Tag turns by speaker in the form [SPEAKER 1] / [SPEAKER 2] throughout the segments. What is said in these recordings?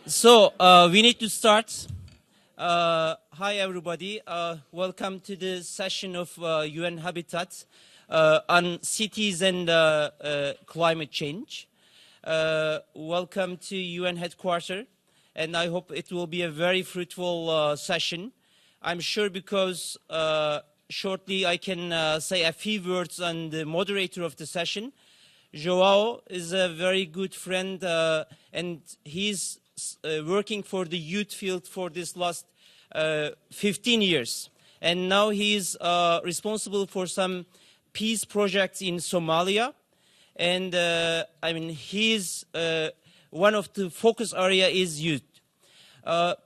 [SPEAKER 1] We need to start. Hi, everybody. Welcome to the session of UN Habitat on cities and climate change. Welcome to UN headquarters, and I hope it will be a very fruitful session. I'm sure because shortly I can say a few words on the moderator of the session. Joao is a very good friend, and he's working for the youth field for this last 15 years. And now he's responsible for some peace projects in Somalia. And I mean, he's one of the focus area is youth. I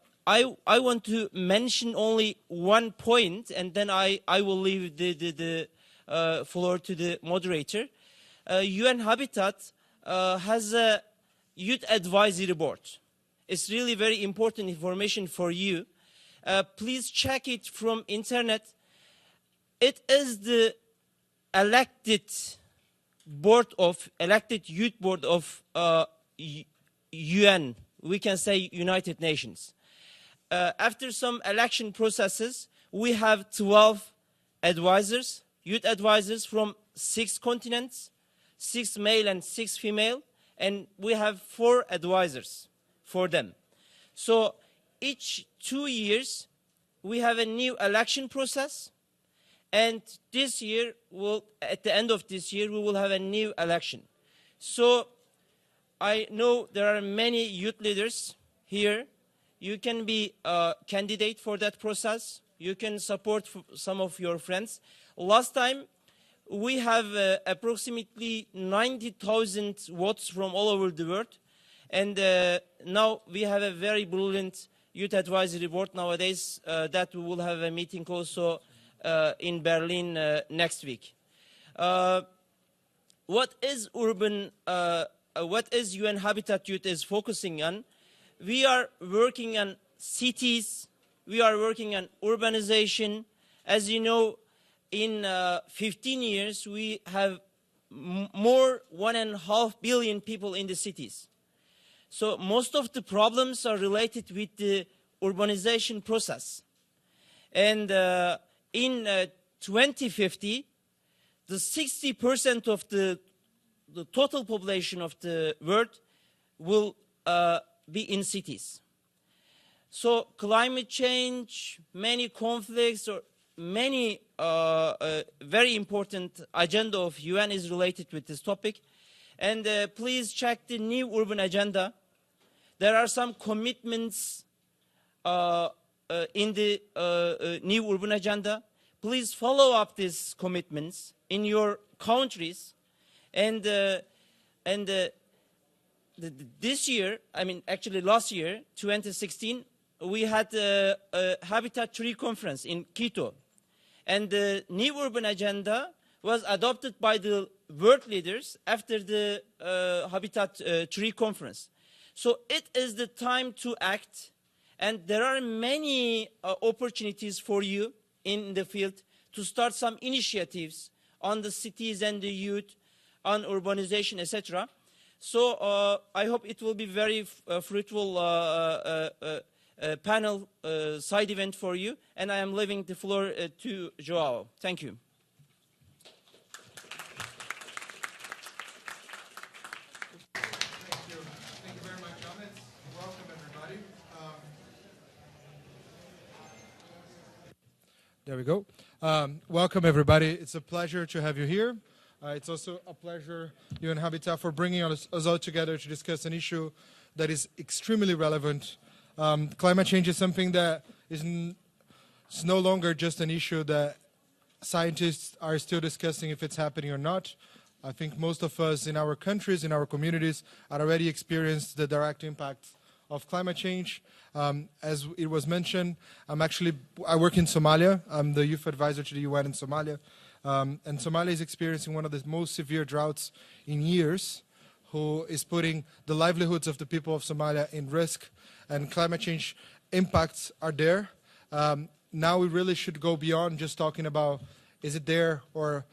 [SPEAKER 1] want to mention only one point, and then I will leave the floor to the moderator. UN Habitat has a youth advisory board. It's really very important information for you. Please check it from internet. It is the elected youth board of UN. We can say United Nations. After some election processes, we have 12 advisors, youth advisors from 6 continents, 6 male and 6 female, and we have 4 advisors for them. So each 2 years, we have a new election process, and this year, at the end of this year, we will have a new election. So I know there are many youth leaders here. You can be a candidate for that process. You can support some of your friends. Last time, we have approximately 90,000 votes from all over the world. And now we have a very brilliant youth advisory board nowadays that we will have a meeting also in Berlin next week. What is UN Habitat Youth is focusing on? We are working on cities. We are working on urbanization. As you know, in 15 years, we have more 1.5 billion people in the cities. So most of the problems are related with the urbanization process. And in 2050, the 60% of the total population of the world will be in cities. So climate change, many conflicts, or many very important agenda of UN is related with this topic. And please check the new urban agenda. There are some commitments in the new urban agenda. Please follow up these commitments in your countries. And this year, I mean, actually last year, 2016, we had a Habitat 3 conference in Quito. And the new urban agenda was adopted by the world leaders after the Habitat 3 conference. So it is the time to act, and there are many opportunities for you in the field to start some initiatives on the cities and the youth, on urbanization, etc. So I hope it will be very fruitful panel side event for you, and I am leaving the floor to Joao. Thank you.
[SPEAKER 2] There we go. Welcome, everybody. It's a pleasure to have you here. It's also a pleasure, UN Habitat, for bringing us all together to discuss an issue that is extremely relevant. Climate change is something that is no longer just an issue that scientists are still discussing if it's happening or not. I think most of us in our countries, in our communities, are already experienced the direct impacts of climate change. As it was mentioned, I work in Somalia. I'm the youth advisor to the UN in Somalia. And Somalia is experiencing one of the most severe droughts in years, who is putting the livelihoods of the people of Somalia in risk, and climate change impacts are there. Now we really should go beyond just talking about is it there or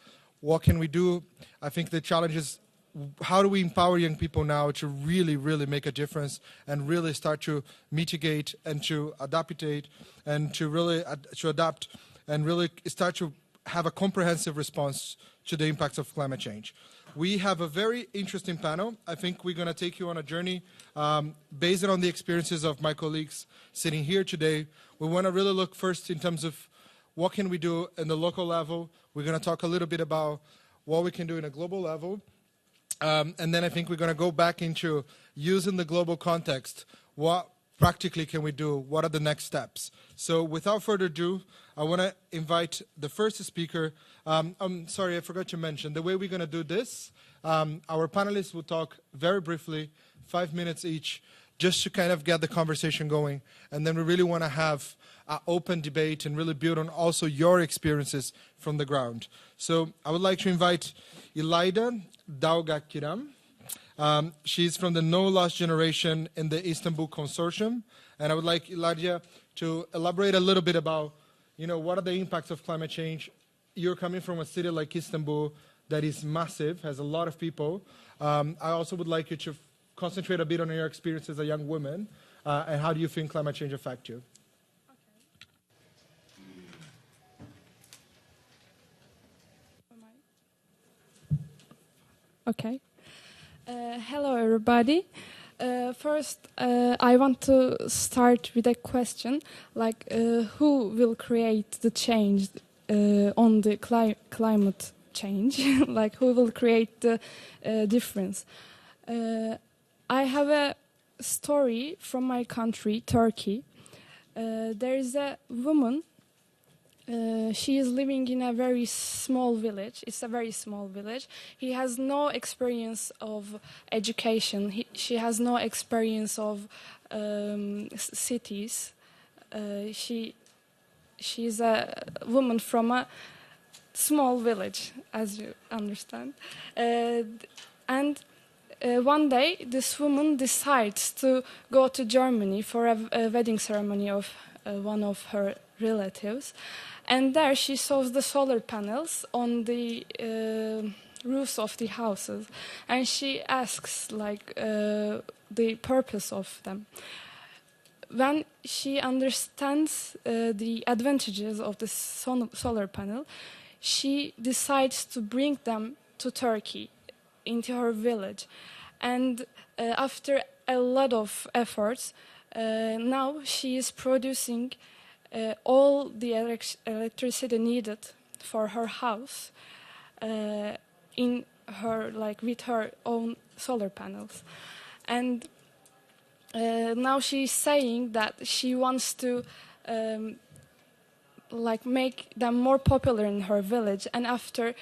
[SPEAKER 2] what can we do. I think the challenges how do we empower young people now to really, really make a difference and really start to mitigate and to adaptate and to really to adapt and really start to have a comprehensive response to the impacts of climate change. We have a very interesting panel. I think we're going to take you on a journey based on the experiences of my colleagues sitting here today. We want to really look first in terms of what can we do in the local level. We're going to talk a little bit about what we can do in a global level. And then I think we're going to go back into using the global context. What practically can we do? What are the next steps? So without further ado, I want to invite the first speaker. I'm sorry, I forgot to mention, the way we're going to do this, our panelists will talk very briefly, 5 minutes each, just to kind of get the conversation going. And then we really want to have an open debate and really build on also your experiences from the ground. So I would like to invite Ilayda Dalgakiram. She's from the No Lost Generation in the Istanbul Consortium. And I would like Ilayda to elaborate a little bit about, what are the impacts of climate change. You're coming from a city like Istanbul that is massive, has a lot of people. I also would like you to concentrate a bit on your experience as a young woman, and how do you think climate change affect you?
[SPEAKER 3] Okay. Hello, everybody. First, I want to start with a question, like who will create the change on the climate change? Like who will create the difference? I have a story from my country, Turkey. There is a woman. She is living in a very small village. It's a very small village. He has no experience of education. She has no experience of cities. She's a woman from a small village, as you understand. And one day, this woman decides to go to Germany for a wedding ceremony of one of her relatives. And there she saw the solar panels on the roofs of the houses. And she asks, the purpose of them. When she understands the advantages of the solar panel, she decides to bring them to Turkey, into her village. And after a lot of efforts, now she is producing all the electricity needed for her house in her with her own solar panels. And now she's saying that she wants to make them more popular in her village, and after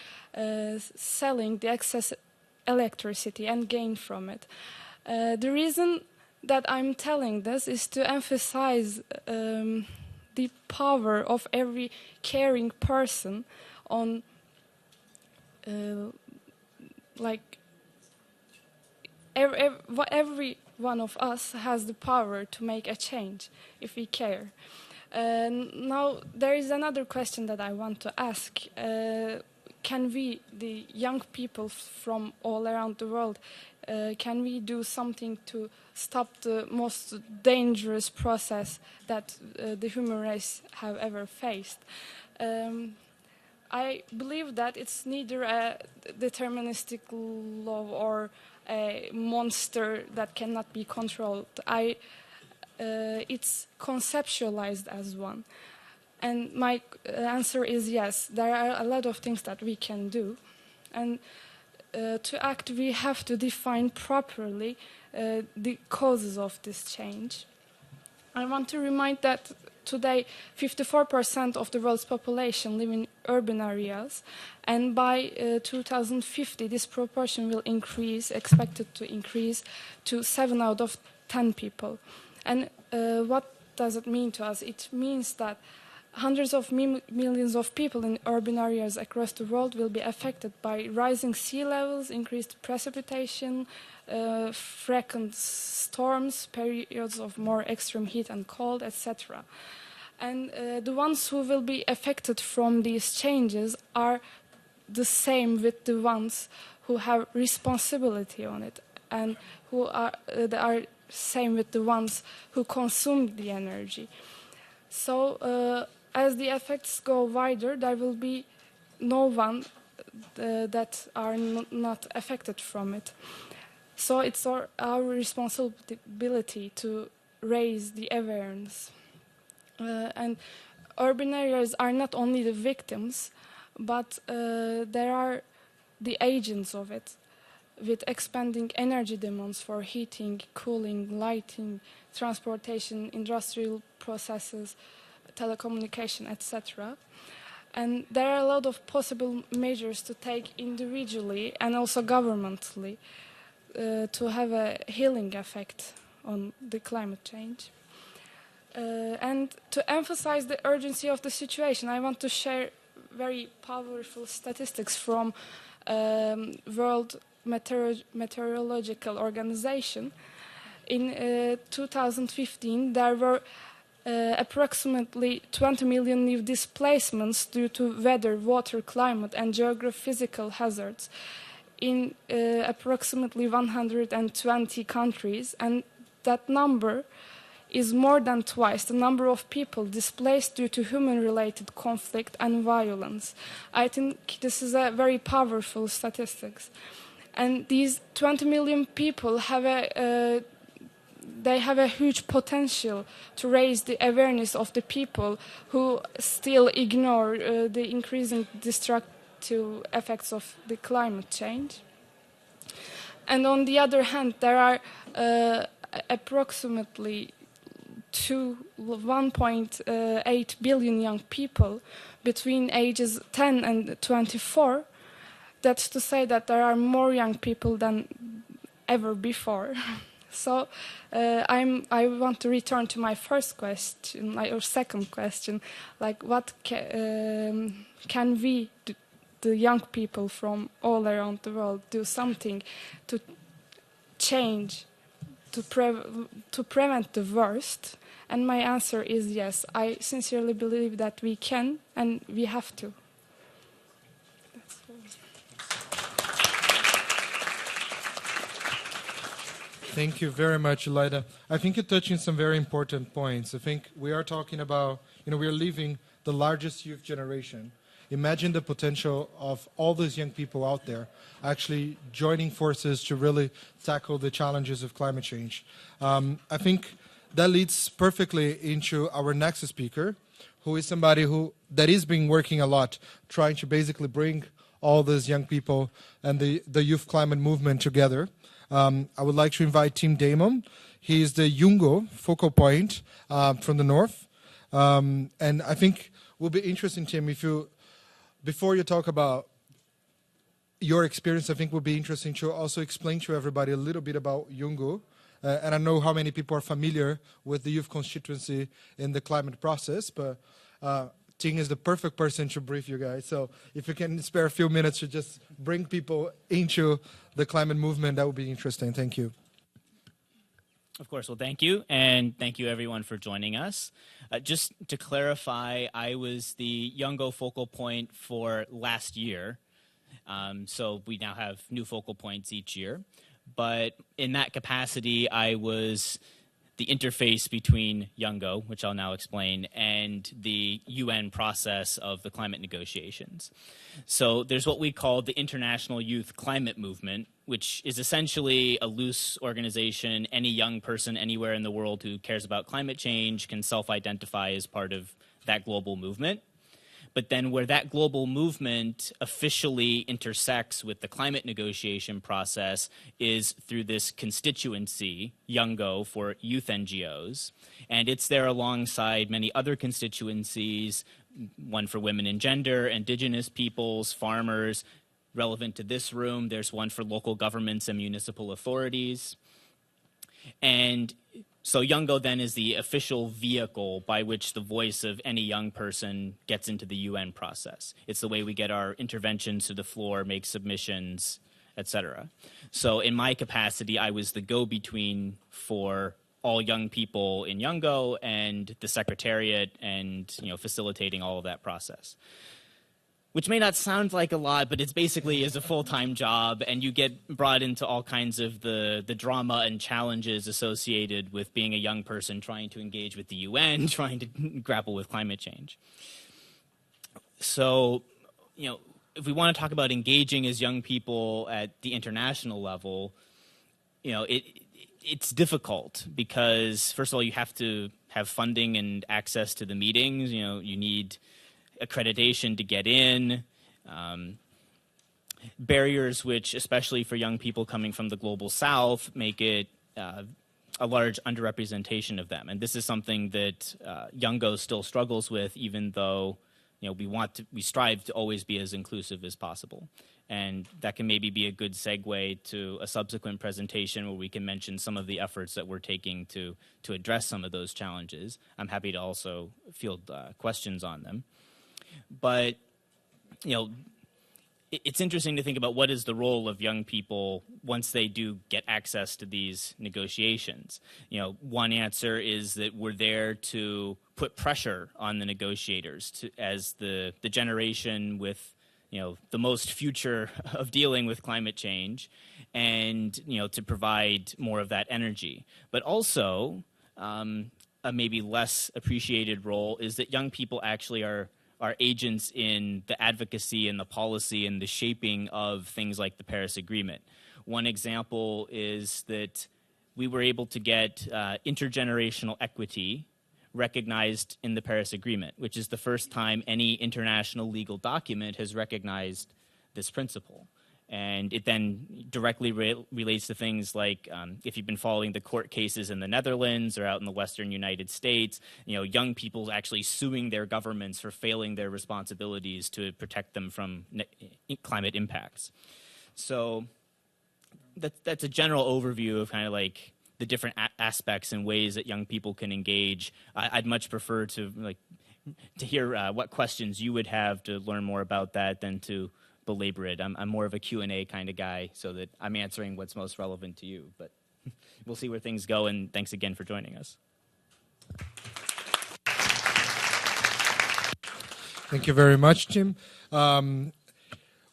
[SPEAKER 3] selling the excess electricity and gain from it. The reason that I'm telling this is to emphasize the power of every caring person on every one of us has the power to make a change if we care. Now there is another question that I want to ask. Can we, the young people from all around the world, can we do something to stop the most dangerous process that the human race have ever faced? I believe that it's neither a deterministic law or a monster that cannot be controlled. It's conceptualized as one. And my answer is yes, there are a lot of things that we can do. And to act, we have to define properly the causes of this change. I want to remind that today 54% of the world's population live in urban areas, and by 2050 this proportion will increase, expected to increase to 7 out of 10 people. And what does it mean to us? It means that hundreds of millions of people in urban areas across the world will be affected by rising sea levels, increased precipitation, frequent storms, periods of more extreme heat and cold, etc. And the ones who will be affected from these changes are the same with the ones who have responsibility on it, and who are they are same with the ones who consume the energy. So as the effects go wider, there will be no one that are not affected from it. So it's our responsibility to raise the awareness. And urban areas are not only the victims, but there are the agents of it, with expanding energy demands for heating, cooling, lighting, transportation, industrial processes, telecommunication, etc. And there are a lot of possible measures to take individually and also governmentally to have a healing effect on the climate change. And to emphasize the urgency of the situation, I want to share very powerful statistics from World Meteorological Organization. In 2015, there were approximately 20 million new displacements due to weather, water, climate, and geophysical hazards in approximately 120 countries, and that number is more than twice the number of people displaced due to human-related conflict and violence. I think this is a very powerful statistics. And these 20 million people have a huge potential to raise the awareness of the people who still ignore the increasing destructive effects of the climate change. And on the other hand, there are approximately 1.8 billion young people between ages 10 and 24. That's to say that there are more young people than ever before. So I want to return to my first question, or second question, like what can we, the young people from all around the world, do something to change, to prevent the worst? And my answer is yes. I sincerely believe that we can and we have to. That's all.
[SPEAKER 2] Thank you very much, Elida. I think you're touching some very important points. I think we are talking about, we are leaving the largest youth generation. Imagine the potential of all those young people out there actually joining forces to really tackle the challenges of climate change. I think that leads perfectly into our next speaker, who is somebody that is been working a lot, trying to basically bring all those young people and the youth climate movement together. I would like to invite Tim Damon. He is the Youngo focal point from the north. And I think it will be interesting, Tim, before you talk about your experience, I think it would be interesting to also explain to everybody a little bit about Youngo. And I know how many people are familiar with the youth constituency in the climate process, but Ting is the perfect person to brief you guys. So if you can spare a few minutes to just bring people into the climate movement, that would be interesting. Thank you.
[SPEAKER 4] Of course. Well, thank you. And thank you, everyone, for joining us. Just to clarify, I was the Youngo focal point for last year. So we now have new focal points each year. But in that capacity, I was the interface between Youngo, which I'll now explain, and the UN process of the climate negotiations. So there's what we call the International Youth Climate Movement, which is essentially a loose organization. Any young person anywhere in the world who cares about climate change can self-identify as part of that global movement. But then where that global movement officially intersects with the climate negotiation process is through this constituency, Youngo, for youth NGOs. And it's there alongside many other constituencies, one for women and gender, indigenous peoples, farmers. Relevant to this room, there's one for local governments and municipal authorities. And so Youngo then is the official vehicle by which the voice of any young person gets into the UN process. It's the way we get our interventions to the floor, make submissions, etc. So in my capacity, I was the go-between for all young people in Youngo and the secretariat and facilitating all of that process. which may not sound like a lot, but it's basically is a full-time job, and you get brought into all kinds of the drama and challenges associated with being a young person trying to engage with the UN, trying to grapple with climate change. So, if we want to talk about engaging as young people at the international level, it's difficult because, first of all, you have to have funding and access to the meetings. You need accreditation to get in, barriers which, especially for young people coming from the global south, make it a large underrepresentation of them. And this is something that Youngo still struggles with, even though we strive to always be as inclusive as possible. And that can maybe be a good segue to a subsequent presentation where we can mention some of the efforts that we're taking to address some of those challenges. I'm happy to also field questions on them. But, it's interesting to think about what is the role of young people once they do get access to these negotiations. One answer is that we're there to put pressure on the negotiators as the generation with the most future of dealing with climate change, and to provide more of that energy. But also, a maybe less appreciated role is that young people actually are agents in the advocacy and the policy and the shaping of things like the Paris Agreement. One example is that we were able to get intergenerational equity recognized in the Paris Agreement, which is the first time any international legal document has recognized this principle. And it then directly relates to things like if you've been following the court cases in the Netherlands or out in the Western United States, young people actually suing their governments for failing their responsibilities to protect them from climate impacts. So that's a general overview of kind of like the different aspects and ways that young people can engage. I'd much prefer to hear what questions you would have to learn more about that than to belabor it. I'm more of a Q&A kind of guy, so that I'm answering what's most relevant to you. But we'll see where things go, and thanks again for joining us.
[SPEAKER 2] Thank you very much, Jim.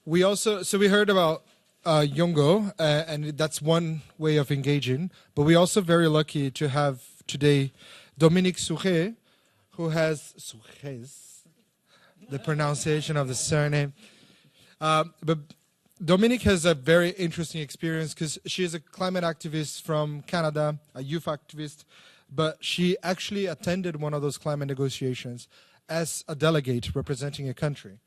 [SPEAKER 2] We heard about Youngo, and that's one way of engaging. But we're also very lucky to have today Dominique Souchet, who has the pronunciation of the surname. But Dominique has a very interesting experience because she is a climate activist from Canada, a youth activist, but she actually attended one of those climate negotiations as a delegate representing a country.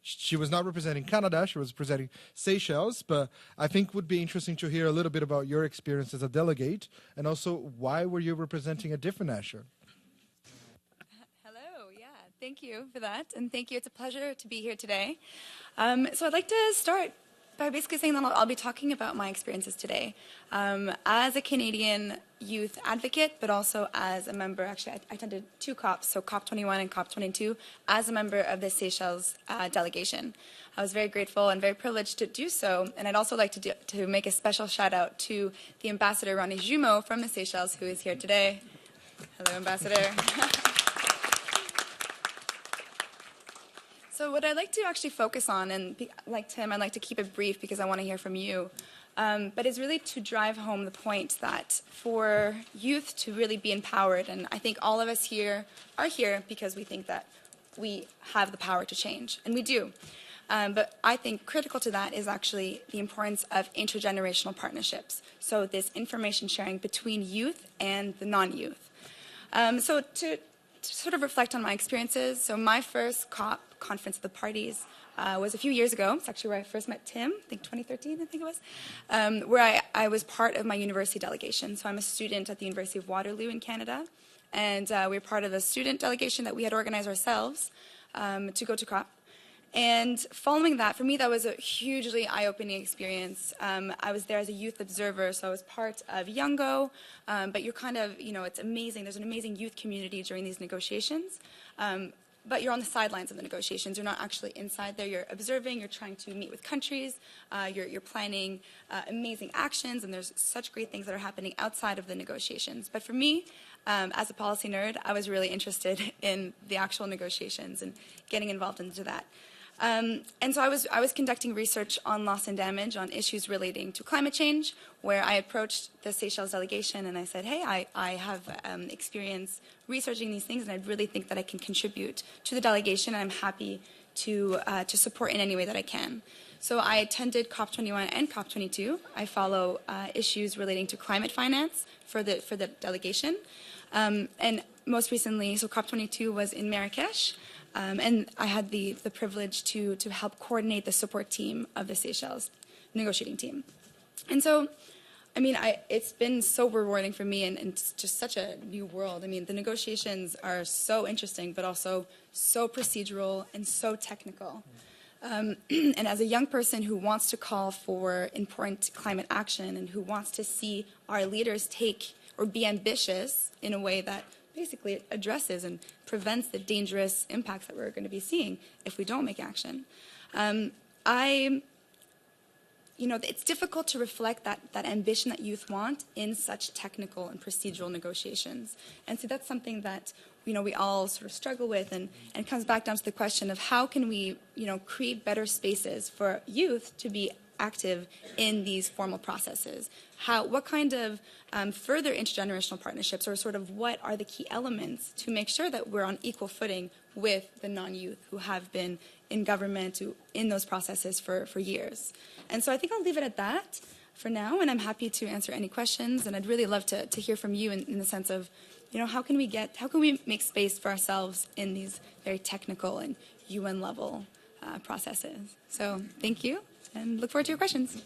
[SPEAKER 2] She was not representing Canada, she was representing Seychelles, but I think it would be interesting to hear a little bit about your experience as a delegate, and also why were you representing a different nation?
[SPEAKER 5] Thank you for that, and thank you. It's a pleasure to be here today. So I'd like to start by basically saying that I'll be talking about my experiences today as a Canadian youth advocate, but also as a member. Actually, I attended two COPs, so COP21 and COP22, as a member of the Seychelles delegation. I was very grateful and very privileged to do so, and I'd also like to make a special shout out to the Ambassador Ronnie Jumeau from the Seychelles, who is here today. Hello, Ambassador. So what I'd like to actually focus on, and like Tim, I'd like to keep it brief because I want to hear from you, but is really to drive home the point that for youth to really be empowered, and I think all of us here are here because we think that we have the power to change, and we do. But I think critical to that is actually the importance of intergenerational partnerships, so this information sharing between youth and the non-youth. So to sort of reflect on my experiences, so my first COP, Conference of the Parties, was a few years ago. It's actually where I first met Tim, I think 2013, I think it was, where I was part of my university delegation. So I'm a student at the University of Waterloo in Canada, and we were part of a student delegation that we had organized ourselves to go to COP. And following that, for me, that was a hugely eye-opening experience. I was there as a youth observer, so I was part of Youngo, but you're kind of, it's amazing. There's an amazing youth community during these negotiations. But you're on the sidelines of the negotiations. You're not actually inside there. You're observing. You're trying to meet with countries. You're planning amazing actions, and there's such great things that are happening outside of the negotiations. But for me, as a policy nerd, I was really interested in the actual negotiations and getting involved into that. And so I was conducting research on loss and damage, on issues relating to climate change, where I approached the Seychelles delegation and I said, hey, I have experience researching these things, and I really think that I can contribute to the delegation, and I'm happy to support in any way that I can. So I attended COP21 and COP22. I follow issues relating to climate finance for the delegation. And most recently, so COP22 was in Marrakesh, and I had the privilege to help coordinate the support team of the Seychelles negotiating team. And so, I mean, it's been so rewarding for me, and it's just such a new world. I mean, the negotiations are so interesting, but also so procedural and so technical. And as a young person who wants to call for important climate action and who wants to see our leaders take or be ambitious in a way that basically addresses and prevents the dangerous impacts that we're going to be seeing if we don't make action, it's difficult to reflect that ambition that youth want in such technical and procedural negotiations. And so that's something that we all sort of struggle with, and it comes back down to the question of how can we create better spaces for youth to be active in these formal processes. What kind of further intergenerational partnerships, or sort of what are the key elements to make sure that we're on equal footing with the non-youth who have been in government, in those processes for years. And so I think I'll leave it at that for now, and I'm happy to answer any questions, and I'd really love to hear from you in the sense of, how can we make space for ourselves in these very technical and UN level processes. So thank you, and look forward to your questions.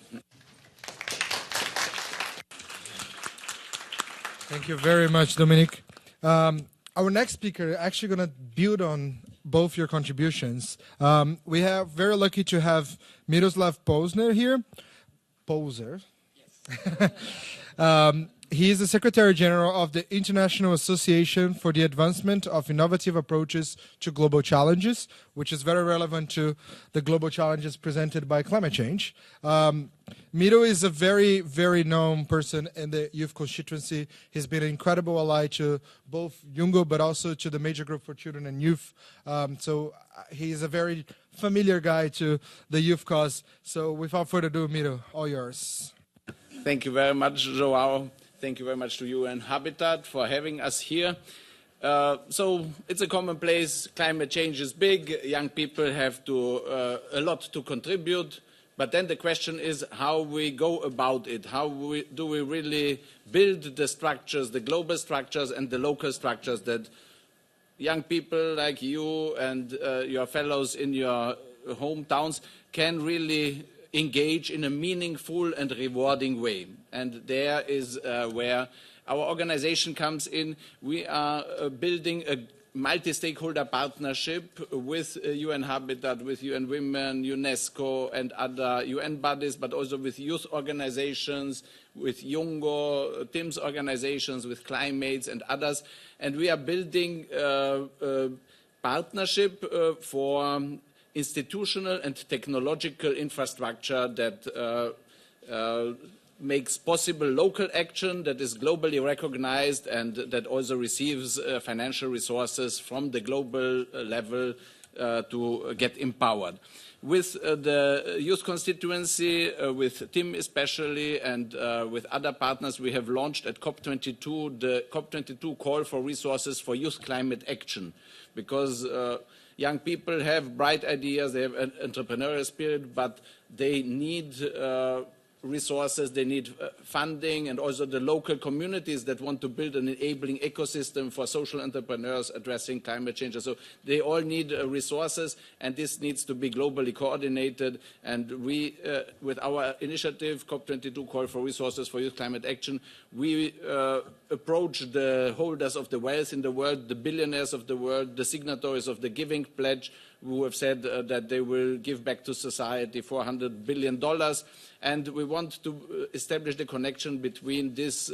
[SPEAKER 2] Thank you very much, Dominique. Our next speaker actually going to build on both your contributions. We are very lucky to have Miroslav Posner here. Poser. Yes. He is the Secretary General of the International Association for the Advancement of Innovative Approaches to Global Challenges, which is very relevant to the global challenges presented by climate change. Miro is a very, very known person in the youth constituency. He's been an incredible ally to both Jungo, but also to the Major Group for Children and Youth. So he's a very familiar guy to the youth cause. So without further ado, Miro, all yours.
[SPEAKER 6] Thank you very much, Joao. Thank you very much to UN Habitat for having us here. So it's a commonplace. Climate change is big. Young people have a lot to contribute. But then the question is how we go about it. How do we really build the structures, the global structures and the local structures that young people like you and your fellows in your hometowns can really engage in a meaningful and rewarding way. And there is where our organization comes in. We are building a multi-stakeholder partnership with UN Habitat, with UN Women, UNESCO and other UN bodies, but also with youth organizations, with Jungo, Tim's organizations, with Climates and others. And we are building a partnership for institutional and technological infrastructure that makes possible local action that is globally recognized and that also receives financial resources from the global level to get empowered. With the youth constituency, with Tim especially, and with other partners, we have launched at COP22 the COP22 call for resources for youth climate action, because young people have bright ideas, they have an entrepreneurial spirit, but they need resources, they need funding, and also the local communities that want to build an enabling ecosystem for social entrepreneurs addressing climate change. So they all need resources, and this needs to be globally coordinated. And we, with our initiative, COP22 Call for Resources for Youth Climate Action, we approach the holders of the wealth in the world, the billionaires of the world, the signatories of the Giving Pledge, who have said that they will give back to society $400 billion. And we want to establish the connection between these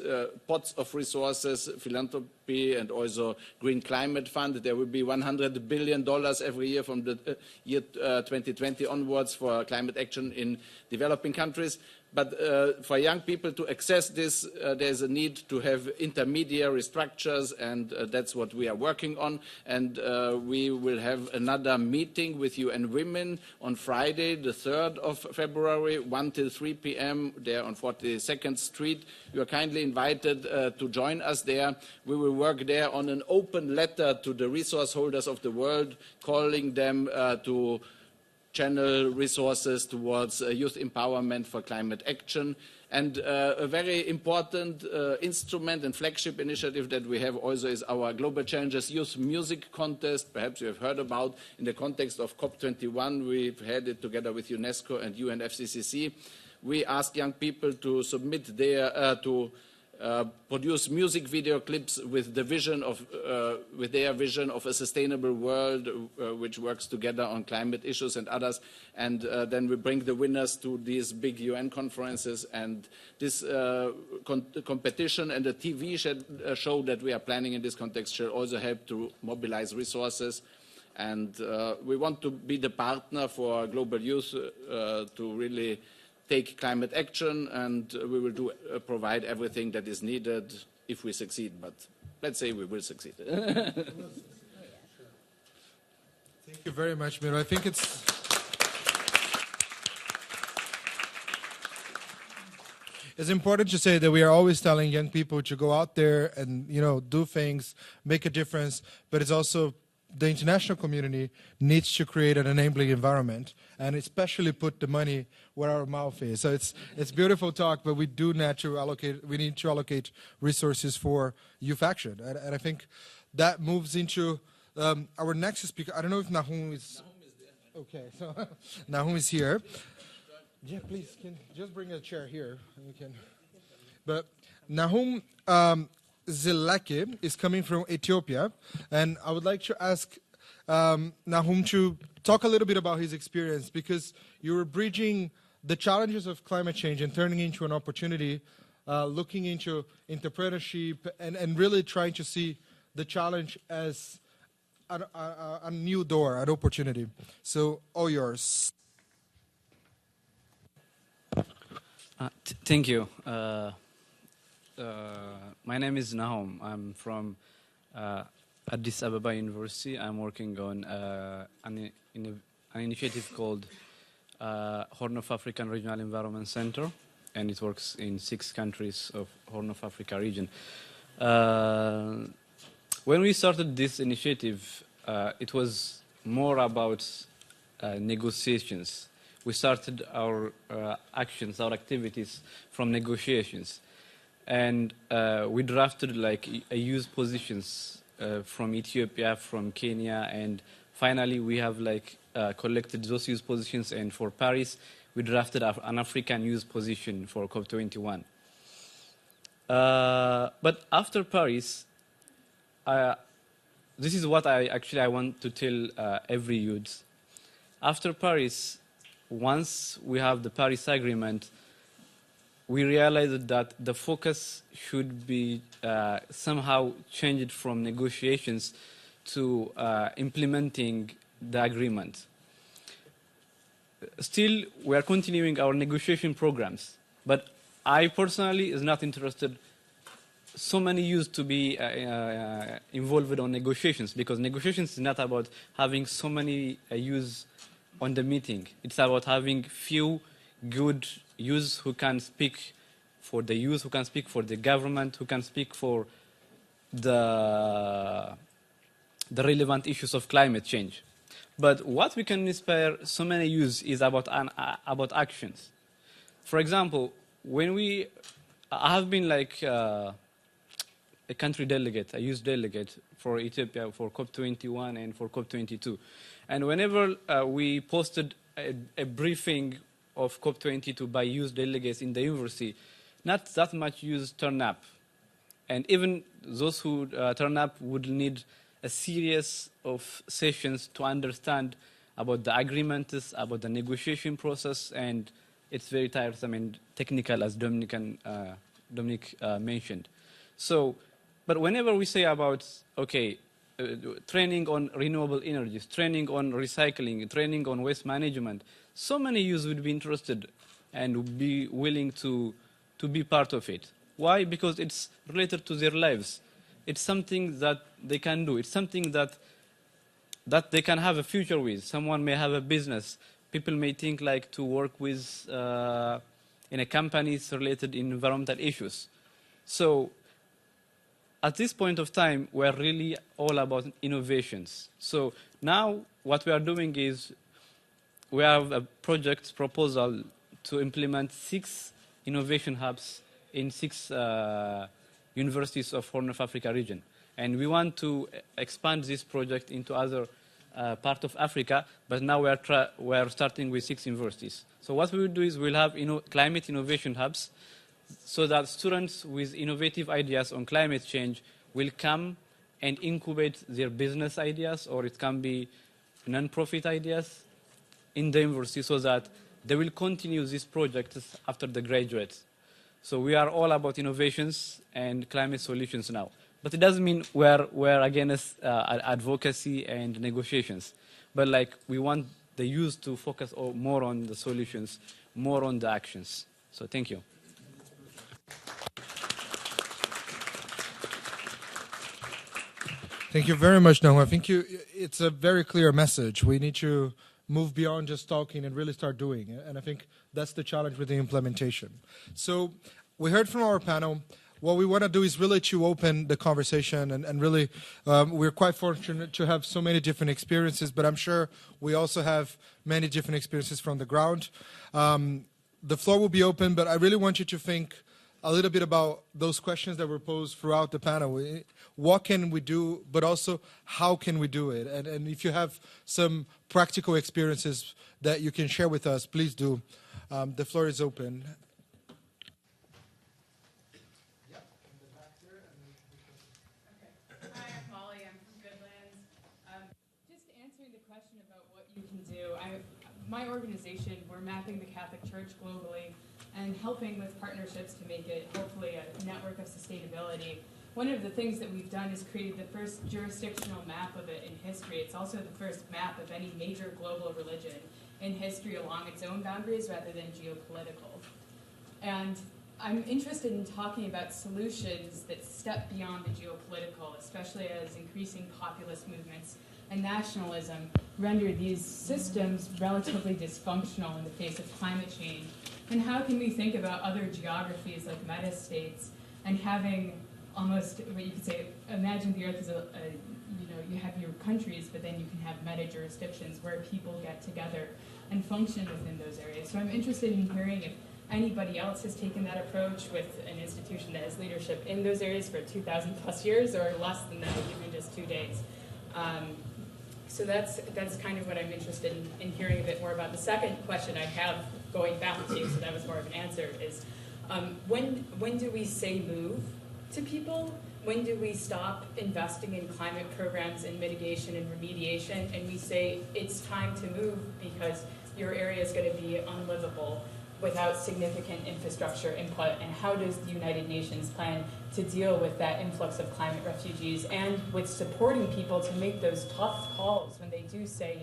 [SPEAKER 6] pots of resources, philanthropy and also Green Climate Fund. There will be $100 billion every year from the year 2020 onwards for climate action in developing countries. But for young people to access this, there's a need to have intermediary structures, and that's what we are working on. And we will have another meeting with UN Women on Friday, the 3rd of February, 1 till 3 p.m. there on 42nd Street. You are kindly invited to join us there. We will work there on an open letter to the resource holders of the world, calling them to channel resources towards youth empowerment for climate action. And a very important instrument and flagship initiative that we have also is our Global Challenges Youth Music Contest. Perhaps you have heard about in the context of COP21. We've had it together with UNESCO and UNFCCC. We ask young people to submit produce music video clips with the vision of, with their vision of a sustainable world which works together on climate issues and others. And then we bring the winners to these big UN conferences. And this competition and the TV show that we are planning in this context shall also help to mobilize resources. And we want to be the partner for global youth to really take climate action, and we will provide everything that is needed if we succeed, but let's say we will succeed.
[SPEAKER 2] Thank you very much, Miro. I think it's important to say that we are always telling young people to go out there and, do things, make a difference, but it's also the international community needs to create an enabling environment and especially put the money where our mouth is. So it's beautiful talk, but we need to allocate resources for youth action. And I think that moves into our next speaker. I don't know if Nahum is there. Okay, so Nahum is here. Yeah, please, just bring a chair here. And we can. But Nahum Zeleke is coming from Ethiopia, and I would like to ask Nahum to talk a little bit about his experience, because you were bridging the challenges of climate change and turning into an opportunity, looking into entrepreneurship and really trying to see the challenge as a new door, an opportunity. So, all yours.
[SPEAKER 7] Thank you. My name is Nahum. I'm from Addis Ababa University. I'm working on an initiative called Horn of African Regional Environment Center, and it works in 6 countries of Horn of Africa region. When we started this initiative, it was more about negotiations. We started our actions, our activities from negotiations. And we drafted like youth positions from Ethiopia, from Kenya, and finally we have like collected those youth positions. And for Paris, we drafted an African youth position for COP21. But after Paris, this is what I want to tell every youth. After Paris, once we have the Paris Agreement, we realized that the focus should be somehow changed from negotiations to implementing the agreement. Still, we are continuing our negotiation programs, but I personally is not interested so many youth to be involved on negotiations, because negotiations is not about having so many youth on the meeting. It's about having few good youth who can speak for the youth, who can speak for the government, who can speak for the relevant issues of climate change. But what we can inspire so many youth is about actions. For example, I have been like a country delegate, a youth delegate for Ethiopia for COP21 and for COP22. And whenever we posted a briefing of COP22 by youth delegates in the university, not that much youth turn up. And even those who turn up would need a series of sessions to understand about the agreements, about the negotiation process, and it's very tiresome and technical, as Dominic mentioned. So, but whenever we say about, training on renewable energies, training on recycling, training on waste management, so many youth would be interested and be willing to be part of it. Why? Because it's related to their lives. It's something that they can do. It's something that they can have a future with. Someone may have a business. People may think like to work with in a companies related in environmental issues. So at this point of time, we're really all about innovations. So now what we are doing is we have a project proposal to implement 6 innovation hubs in 6 universities of Horn of Africa region. And we want to expand this project into other part of Africa, but now we are starting with 6 universities. So what we will do is we'll have climate innovation hubs so that students with innovative ideas on climate change will come and incubate their business ideas, or it can be non-profit ideas in the university so that they will continue these projects after the graduates. So we are all about innovations and climate solutions now. But it doesn't mean we're against advocacy and negotiations. But like we want the youth to focus more on the solutions, more on the actions. So thank you.
[SPEAKER 2] Thank you very much, Nahu. I think it's a very clear message. We need to move beyond just talking and really start doing. And I think that's the challenge with the implementation. So we heard from our panel. What we want to do is really to open the conversation and really we're quite fortunate to have so many different experiences, but I'm sure we also have many different experiences from the ground. The floor will be open, but I really want you to think a little bit about those questions that were posed throughout the panel. What can we do, but also how can we do it? And if you have some practical experiences that you can share with us, please do. The floor is open.
[SPEAKER 8] My organization, we're mapping the Catholic Church globally and helping with partnerships to make it hopefully a network of sustainability. One of the things that we've done is created the first jurisdictional map of it in history. It's also the first map of any major global religion in history along its own boundaries rather than geopolitical. And I'm interested in talking about solutions that step beyond the geopolitical, especially as increasing populist movements and nationalism render these systems relatively dysfunctional in the face of climate change. And how can we think about other geographies like meta-states and having almost what you could say, imagine the Earth as you have your countries, but then you can have meta-jurisdictions where people get together and function within those areas. So I'm interested in hearing if anybody else has taken that approach with an institution that has leadership in those areas for 2,000 plus years or less than that, even just 2 days. So that's kind of what I'm interested in hearing a bit more about. The second question I have going back to, so that was more of an answer, is when do we say move to people? When do we stop investing in climate programs and mitigation and remediation and we say it's time to move because your area is going to be unlivable without significant infrastructure input, and how does the United Nations plan to deal with that influx of climate refugees and with supporting people to make those tough calls when they do say,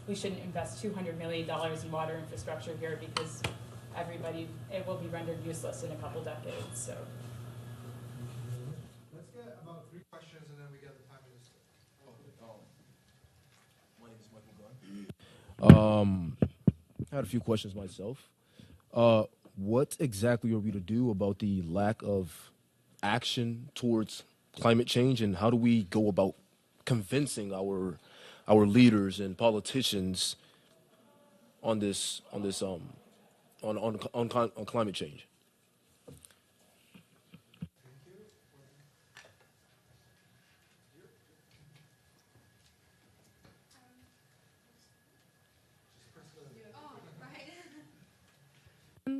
[SPEAKER 8] we shouldn't invest $200 million in water infrastructure here because it will be rendered useless in a couple decades. So.
[SPEAKER 2] Let's get about 3 questions and then we get the time
[SPEAKER 9] My name is Michael Gunn. I had a few questions myself. What exactly are we to do about the lack of action towards climate change, and how do we go about convincing our leaders and politicians on climate change?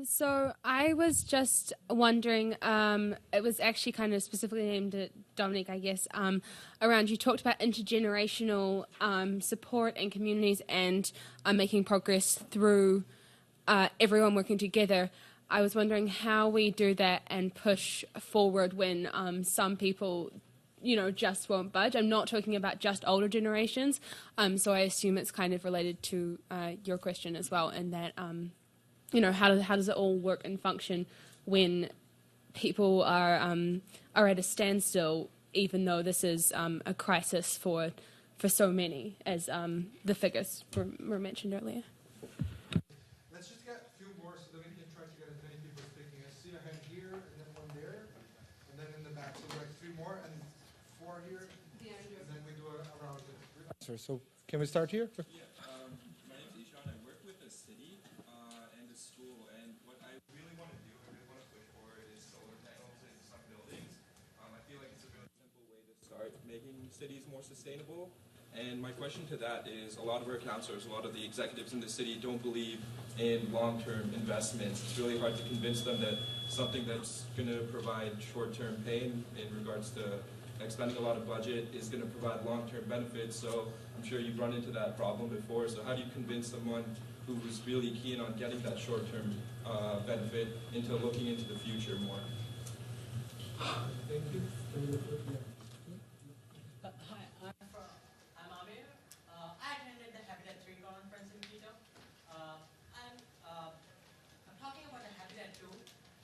[SPEAKER 10] So I was just wondering, it was actually kind of specifically aimed at Dominic, I guess, around you talked about intergenerational support in communities and making progress through everyone working together. I was wondering how we do that and push forward when some people, just won't budge. I'm not talking about just older generations, so I assume it's kind of related to your question as well, and that how does it all work and function when people are at a standstill, even though this is a crisis for so many, as the figures were mentioned earlier.
[SPEAKER 2] Let's just get a few more so that we can try to get as many people speaking. I see a hand here, and then one there, and then in the back. So like 3 more, and 4 here, and then we do a round. So can we start here?
[SPEAKER 11] Yeah, my name is Ishan. I work with the city and the school, and what I really want to do, I really want to push for is solar panels in some buildings. I feel like it's a really simple way to start making cities more sustainable. And my question to that is, a lot of our councillors, a lot of the executives in the city don't believe in long-term investments. It's really hard to convince them that something that's going to provide short-term pain in regards to expending a lot of budget is going to provide long-term benefits. So I'm sure you've run into that problem before. So how do you convince someone who's really keen on getting that short-term benefit into looking into the future more?
[SPEAKER 2] Thank you.
[SPEAKER 12] Hi, I'm Amir. I attended the Habitat 3 conference in Quito. I'm talking about the Habitat 2.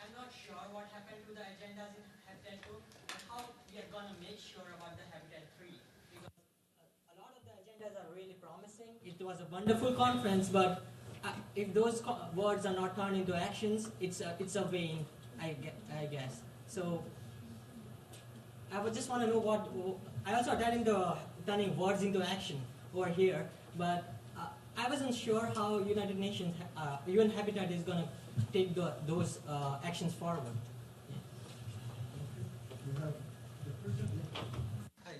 [SPEAKER 12] I'm not sure what happened to the agendas in Habitat 2 and how we are going to make sure about the Habitat 3. Because a lot of the agendas are really promising. It was a wonderful conference, but if those words are not turned into actions, it's a vain, I guess. So I would just want to know what. I also attended the turning words into action over here, but I wasn't sure how United Nations, UN Habitat is going to take those actions forward.
[SPEAKER 13] Hi,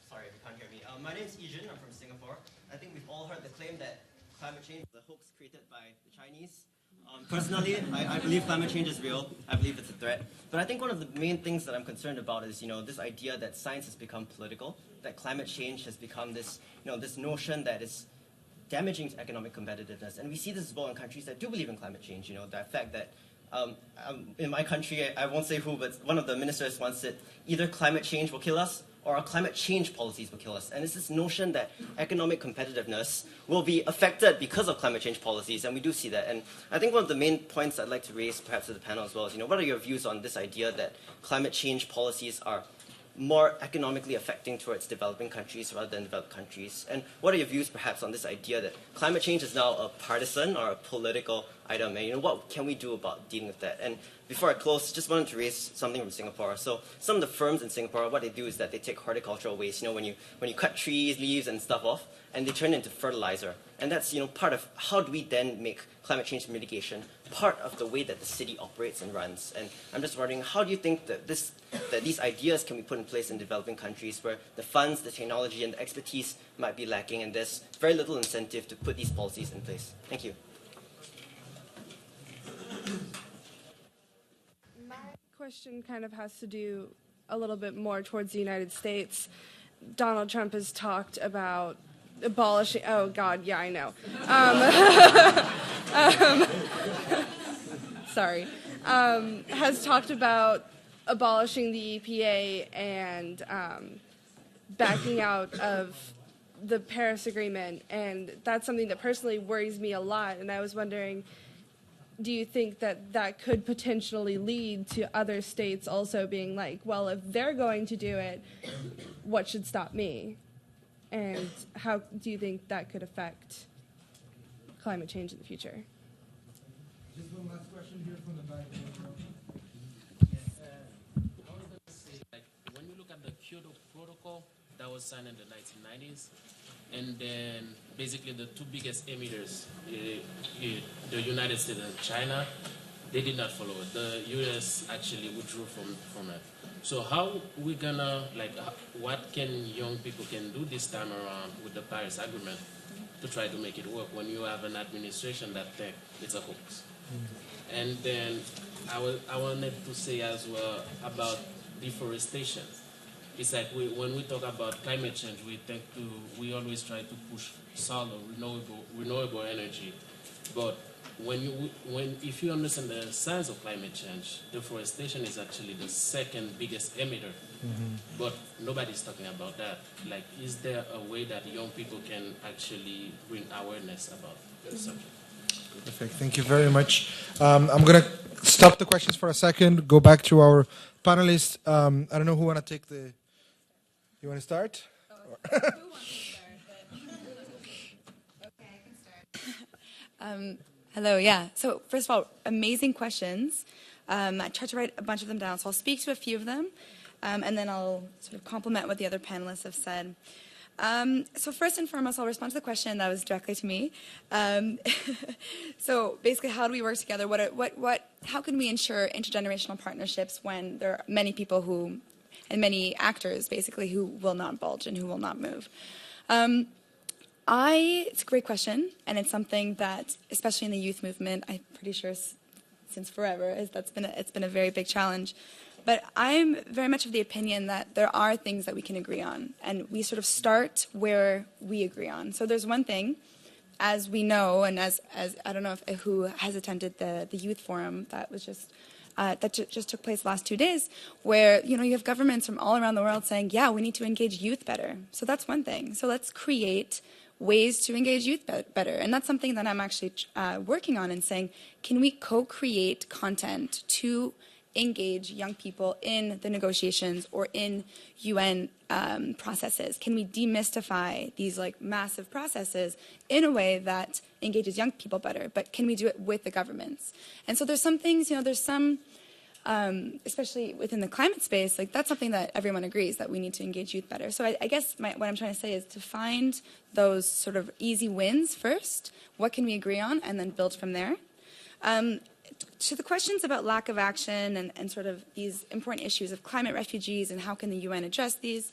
[SPEAKER 13] sorry if you can't hear me. My name is Ijin. I'm from Singapore. I think we've all heard the claim that climate change is a hoax created by the Chinese. Personally, I believe climate change is real. I believe it's a threat. But I think one of the main things that I'm concerned about is, this idea that science has become political, that climate change has become this, this notion that is damaging to economic competitiveness. And we see this as well in countries that do believe in climate change. The fact that in my country, I won't say who, but one of the ministers once said, either climate change will kill us or our climate change policies will kill us. And it's this notion that economic competitiveness will be affected because of climate change policies, and we do see that. And I think one of the main points I'd like to raise perhaps to the panel as well is, what are your views on this idea that climate change policies are more economically affecting towards developing countries rather than developed countries? And what are your views perhaps on this idea that climate change is now a partisan or a political item? And what can we do about dealing with that? And before I close, just wanted to raise something from Singapore. So some of the firms in Singapore, what they do is that they take horticultural waste, when you cut trees, leaves and stuff off, and they turn it into fertilizer. And that's, part of how do we then make climate change mitigation part of the way that the city operates and runs. And I'm just wondering, how do you think that these ideas can be put in place in developing countries where the funds, the technology, and the expertise might be lacking, and there's very little incentive to put these policies in place? Thank you.
[SPEAKER 3] My question kind of has to do a little bit more towards the United States. Donald Trump has talked about abolishing. Oh God, yeah, I know. Sorry. Has talked about abolishing the EPA and backing out of the Paris Agreement, and that's something that personally worries me a lot. And I was wondering, do you think that could potentially lead to other states also being like, well, if they're going to do it, what should stop me? And how do you think that could affect climate change in the future?
[SPEAKER 2] Just one last question here from the back.
[SPEAKER 14] I was going to say, when you look at the Kyoto Protocol that was signed in the 1990s, and then basically the two biggest emitters, the United States and China, they did not follow it. The U.S. actually withdrew from it. So how we gonna, what can young people can do this time around with the Paris Agreement to try to make it work when you have an administration that thinks it's a hoax? Mm-hmm. And then I wanted to say as well about deforestation. It's like when we talk about climate change, we always try to push solar, renewable energy. But if you understand the science of climate change, deforestation is actually the second biggest emitter. Mm-hmm. But nobody's talking about that. Is there a way that young people can actually bring awareness about the subject?
[SPEAKER 2] Perfect. Thank you very much. I'm going to stop the questions for a second, go back to our panelists. I don't know who want to take the... You want to start?
[SPEAKER 5] Hello, yeah. So first of all, amazing questions. I tried to write a bunch of them down, so I'll speak to a few of them, and then I'll sort of complement what the other panelists have said. So first and foremost, I'll respond to the question that was directly to me. So basically, how do we work together? How can we ensure intergenerational partnerships when there are many people who, and many actors basically, who will not budge and who will not move? It's a great question, and it's something that, especially in the youth movement, I'm pretty sure since forever, it's been a very big challenge. But I'm very much of the opinion that there are things that we can agree on, and we sort of start where we agree on. So there's one thing, as we know, and as I don't know who has attended the youth forum that was just took place the last 2 days, where you have governments from all around the world saying, yeah, we need to engage youth better. So that's one thing. So let's create ways to engage youth better. And that's something that I'm actually working on and saying, can we co-create content to engage young people in the negotiations or in UN processes? Can we demystify these like massive processes in a way that engages young people better? But can we do it with the governments? And so there's some things, there's some, especially within the climate space, like that's something that everyone agrees that we need to engage youth better. So I guess what I'm trying to say is to find those sort of easy wins first. What can we agree on, and then build from there. To the questions about lack of action and sort of these important issues of climate refugees and how can the UN address these,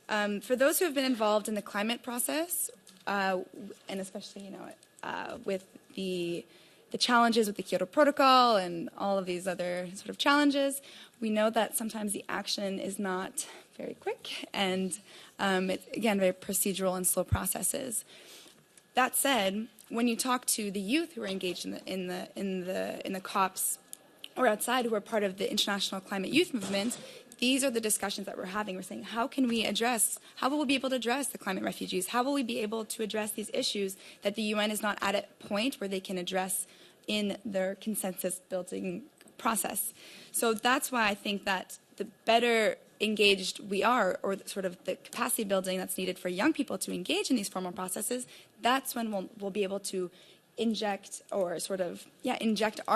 [SPEAKER 5] for those who have been involved in the climate process, and especially with the challenges with the Kyoto Protocol and all of these other sort of challenges, we know that sometimes the action is not very quick, and it's again very procedural and slow processes. That said, when you talk to the youth who are engaged in the COPs or outside who are part of the international climate youth movement, these are the discussions that we're having. We're saying, how will we be able to address the climate refugees? How will we be able to address these issues that the UN is not at a point where they can address in their consensus building process? So that's why I think that the better engaged we are, or sort of the capacity building that's needed for young people to engage in these formal processes, that's when we'll be able to inject our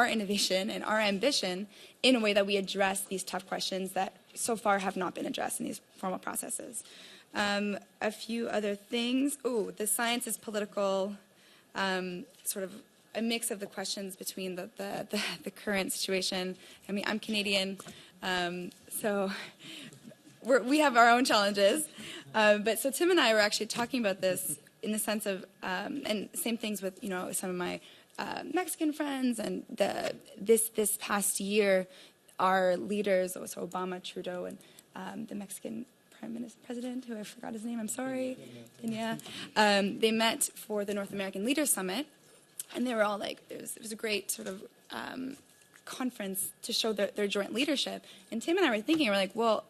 [SPEAKER 5] innovation and our ambition in a way that we address these tough questions that so far have not been addressed in these formal processes. A few other things. The science is political, sort of a mix of the questions between the current situation. I mean, I'm Canadian, so we have our own challenges. But so Tim and I were actually talking about this in the sense of, and same things with some of my Mexican friends, and this past year, our leaders, so Obama, Trudeau, and the Mexican president, who I forgot his name, I'm sorry, they met for the North American Leaders Summit, and they were all like, it was a great sort of conference to show their joint leadership. And Tim and I were thinking, we're like, well,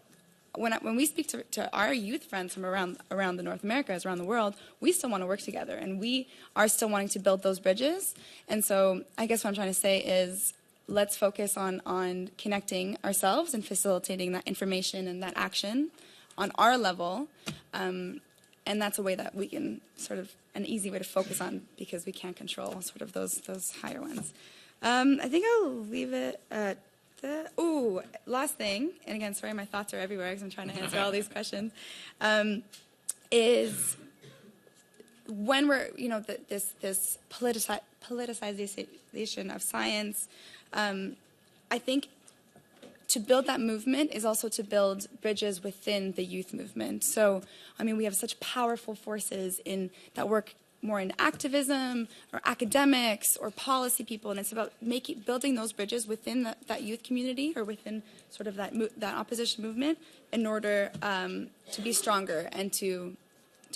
[SPEAKER 5] when we speak to our youth friends from around the North Americas, around the world, we still want to work together, and we are still wanting to build those bridges. And so I guess what I'm trying to say is, let's focus on connecting ourselves and facilitating that information and that action on our level. And that's a way that we can sort of, an easy way to focus on, because we can't control sort of those higher ones. I think I'll leave it at last thing, and again, sorry, my thoughts are everywhere because I'm trying to answer all these questions, is when we're, this politicization of science, I think to build that movement is also to build bridges within the youth movement. So, I mean, we have such powerful forces that work more in activism or academics or policy people, and it's about building those bridges within that youth community, or within sort of that opposition movement, in order to be stronger and to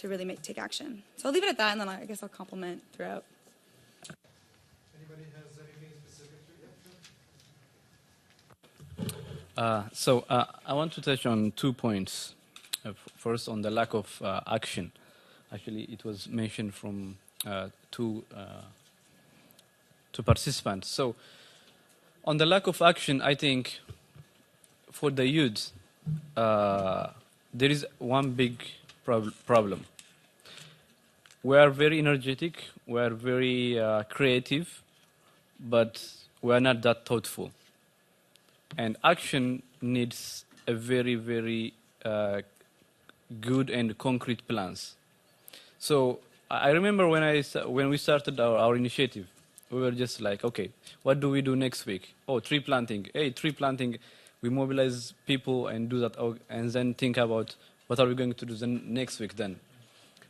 [SPEAKER 5] really take action. So I'll leave it at that, and then I guess I'll compliment throughout.
[SPEAKER 2] Anybody has anything specific to
[SPEAKER 7] I want to touch on 2 points. First, on the lack of action. Actually, it was mentioned from two participants. So on the lack of action, I think for the youth, there is one big problem. We are very energetic, we are very creative, but we are not that thoughtful. And action needs a very, very good and concrete plans. So I remember when we started our initiative, we were just like, okay, what do we do next week? Oh, tree planting. Hey, tree planting. We mobilize people and do that, and then think about what are we going to do next week then.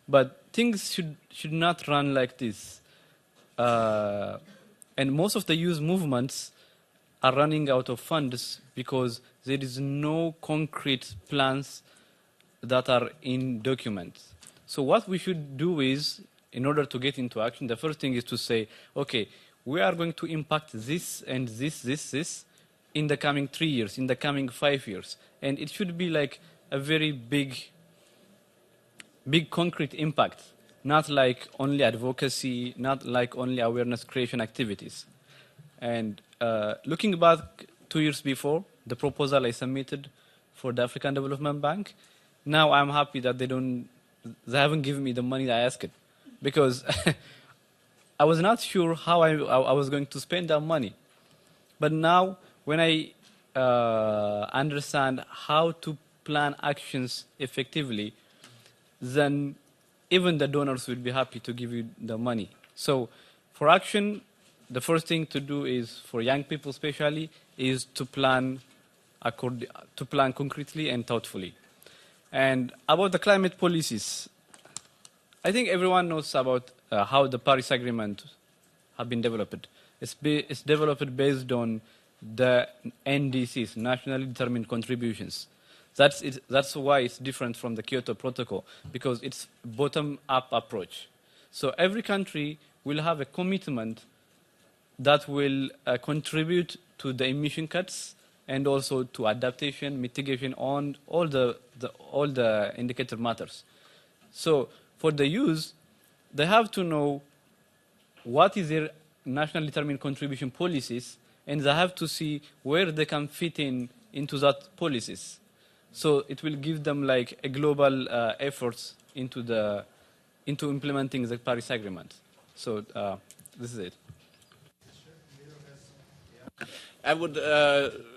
[SPEAKER 7] But things should not run like this. And most of the youth movements are running out of funds because there is no concrete plans that are in documents. So what we should do is, in order to get into action, the first thing is to say, okay, we are going to impact this and this in the coming 3 years, in the coming 5 years. And it should be like a very big concrete impact, not like only advocacy, not like only awareness creation activities. And looking back 2 years before, the proposal I submitted for the African Development Bank, now I'm happy that they haven't given me the money I asked, because I was not sure how I was going to spend that money. But now, when I understand how to plan actions effectively, then even the donors will be happy to give you the money. So for action, the first thing to do is, for young people especially, is to plan concretely and thoughtfully. And about the climate policies, I think everyone knows about how the Paris Agreement have been developed. It's developed based on the NDCs, nationally determined contributions. That's why it's different from the Kyoto Protocol, because it's bottom-up approach. So every country will have a commitment that will contribute to the emission cuts and also to adaptation, mitigation on all the indicator matters. So for the youth, they have to know what is their nationally determined contribution policies, and they have to see where they can fit into that policies. So it will give them like a global efforts into implementing the Paris Agreement. So this is it.
[SPEAKER 6] I would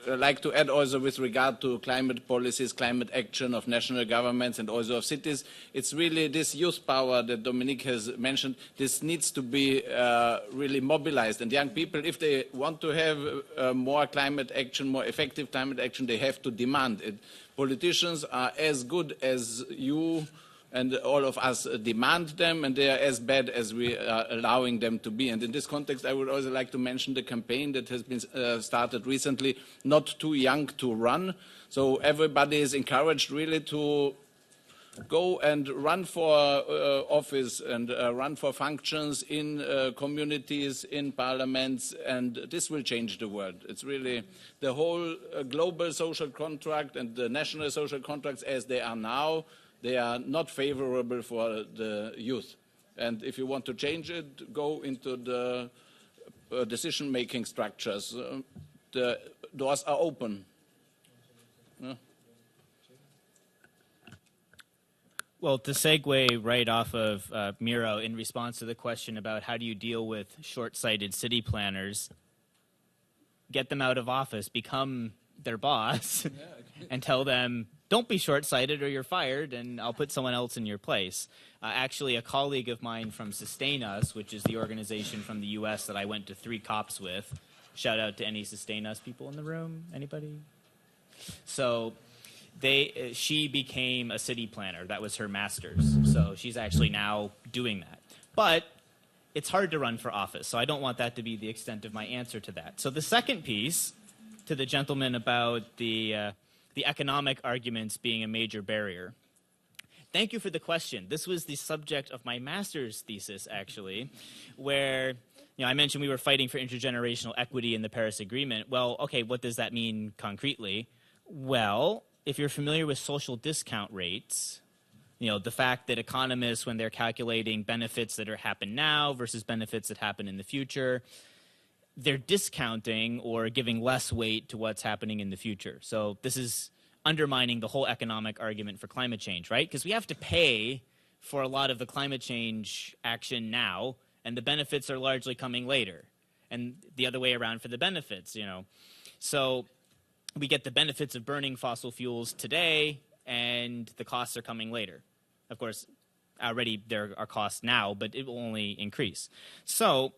[SPEAKER 6] like to add also, with regard to climate policies, climate action of national governments and also of cities, it's really this youth power that Dominique has mentioned. This needs to be really mobilized. And young people, if they want to have more climate action, more effective climate action, they have to demand it. Politicians are as good as you and all of us demand them, and they are as bad as we are allowing them to be. And in this context, I would also like to mention the campaign that has been started recently, Not Too Young to Run. So everybody is encouraged really to go and run for office and run for functions in communities, in parliaments, and this will change the world. It's really the whole global social contract and the national social contracts as they are now, they are not favorable for the youth. And if you want to change it, go into the decision-making structures. The doors are open. Yeah.
[SPEAKER 4] Well, to segue right off of Miro, in response to the question about how do you deal with short-sighted city planners, get them out of office, become their boss, and tell them, don't be short-sighted or you're fired, and I'll put someone else in your place. Actually, a colleague of mine from Sustain Us, which is the organization from the U.S. that I went to 3 COPs with, shout out to any Sustain Us people in the room, anybody? So she became a city planner. That was her master's. So she's actually now doing that. But it's hard to run for office, so I don't want that to be the extent of my answer to that. So the second piece, to the gentleman about the economic arguments being a major barrier. Thank you for the question. This was the subject of my master's thesis, actually, where I mentioned we were fighting for intergenerational equity in the Paris Agreement. Well, okay, what does that mean concretely? Well, if you're familiar with social discount rates, the fact that economists, when they're calculating benefits that happen now versus benefits that happen in the future, they're discounting or giving less weight to what's happening in the future. So this is undermining the whole economic argument for climate change, right? Because we have to pay for a lot of the climate change action now, and the benefits are largely coming later. And the other way around for the benefits, you know. So we get the benefits of burning fossil fuels today, and the costs are coming later. Of course, already there are costs now, but it will only increase. So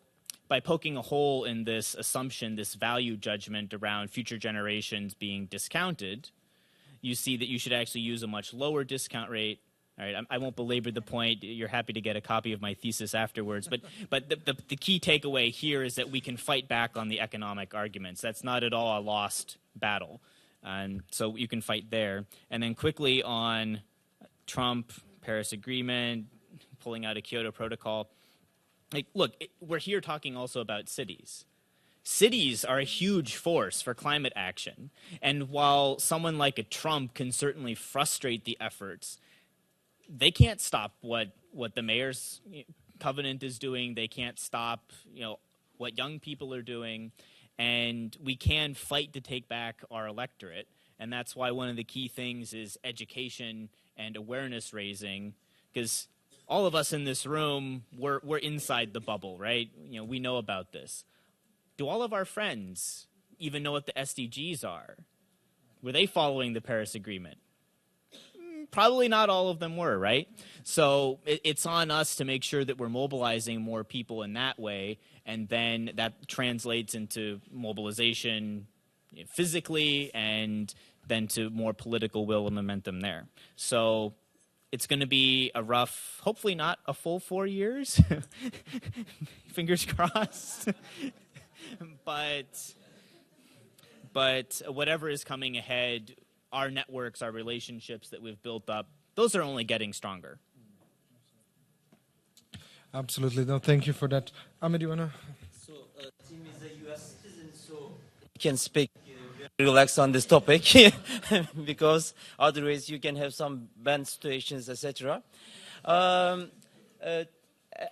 [SPEAKER 4] by poking a hole in this assumption, this value judgment around future generations being discounted, you see that you should actually use a much lower discount rate. All right, I won't belabor the point. You're happy to get a copy of my thesis afterwards. But the key takeaway here is that we can fight back on the economic arguments. That's not at all a lost battle. And so you can fight there. And then quickly on Trump, Paris Agreement, pulling out a Kyoto Protocol. Like, look, we're here talking also about cities. Cities are a huge force for climate action. And while someone like a Trump can certainly frustrate the efforts, they can't stop what the mayor's covenant is doing. They can't stop, you know, what young people are doing. And we can fight to take back our electorate. And that's why one of the key things is education and awareness raising, because all of us in this room, we're inside the bubble, right? You know, we know about this. Do all of our friends even know what the SDGs are? Were they following the Paris Agreement? Probably not all of them were, right? So it's on us to make sure that we're mobilizing more people in that way, and then that translates into mobilization physically and then to more political will and momentum there. So it's going to be a rough, hopefully not a full 4 years, fingers crossed, but whatever is coming ahead, our networks, our relationships that we've built up, those are only getting stronger.
[SPEAKER 2] Absolutely. No, thank you for that. Ahmed, you want to?
[SPEAKER 1] So, Tim is a U.S. citizen, so he can speak relax on this topic because otherwise you can have some bad situations, etc.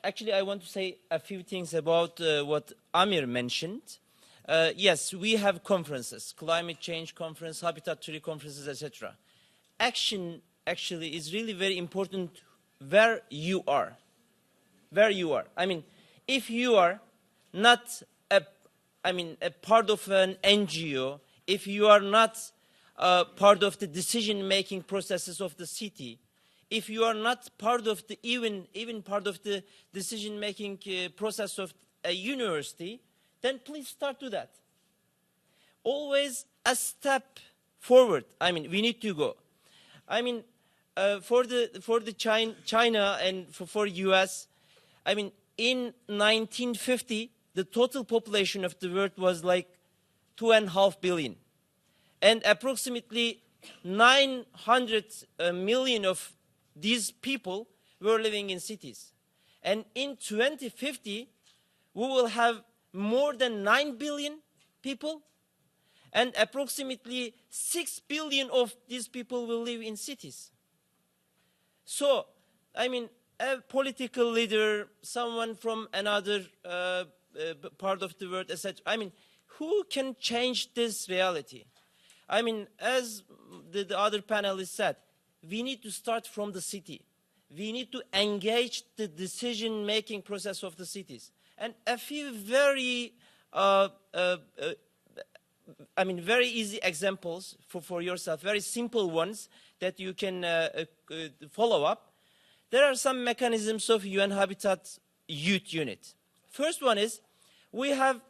[SPEAKER 1] Actually, I want to say a few things about what Amir mentioned. Yes, we have conferences, climate change conference, habitat tree conferences, etc. Action actually is really very important where you are. Where you are. I mean, if you are not a part of an NGO, if you are not part of the decision-making processes of the city, if you are not part of the even part of the decision-making process of a university, then please start to that. Always a step forward. I mean, we need to go. I mean, for the China and for US, I mean, in 1950, the total population of the world was like 2.5 billion, and approximately 900 million of these people were living in cities. And in 2050, we will have more than 9 billion people, and approximately 6 billion of these people will live in cities. So, I mean, a political leader, someone from another part of the world, etc. I mean, who can change this reality? I mean, as the other panelists said, we need to start from the city. We need to engage the decision-making process of the cities. And a few very, very easy examples for yourself, very simple ones that you can follow up. There are some mechanisms of UN Habitat Youth Unit. First one is we have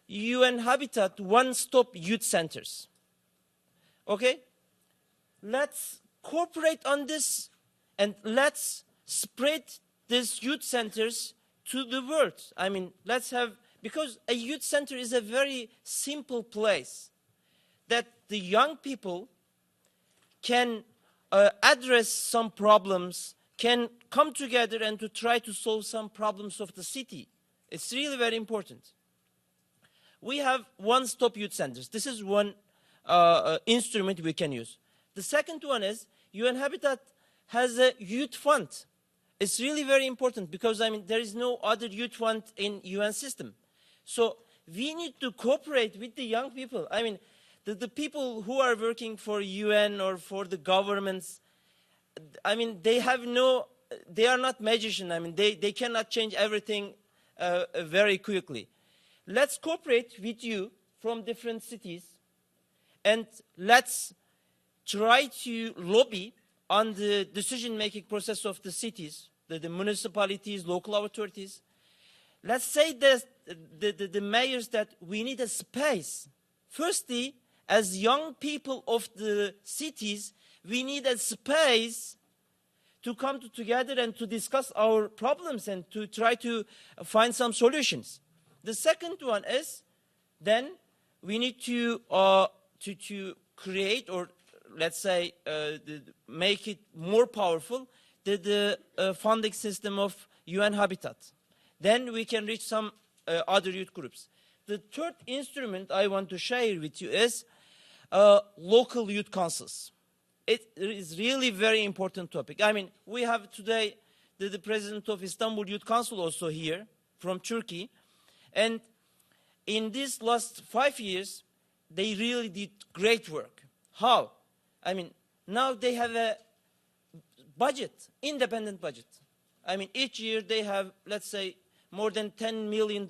[SPEAKER 1] UN Habitat one-stop youth centers. Okay? Let's cooperate on this and let's spread these youth centers to the world. I mean, let's have, because a youth center is a very simple place that the young people can address some problems, can come together and to try to solve some problems of the city. It's really very important. We have one-stop youth centers. This is one instrument we can use. The second one is UN Habitat has a youth fund. It's really very important because, I mean, there is no other youth fund in UN system. So we need to cooperate with the young people. I mean, the people who are working for UN or for the governments, I mean, they are not magicians. I mean, they cannot change everything very quickly. Let's cooperate with you from different cities, and let's try to lobby on the decision-making process of the cities, the municipalities, local authorities. Let's say that the mayors that we need a space. Firstly, as young people of the cities, we need a space to come together and to discuss our problems and to try to find some solutions. The second one is, then we need to create, or let's say make it more powerful, the funding system of UN Habitat. Then we can reach some other youth groups. The third instrument I want to share with you is local youth councils. It is really very important topic. I mean, we have today the president of Istanbul Youth Council also here from Turkey. And in these last 5 years, they really did great work. How? I mean, now they have a budget, independent budget. I mean, each year they have, let's say, more than $10 million,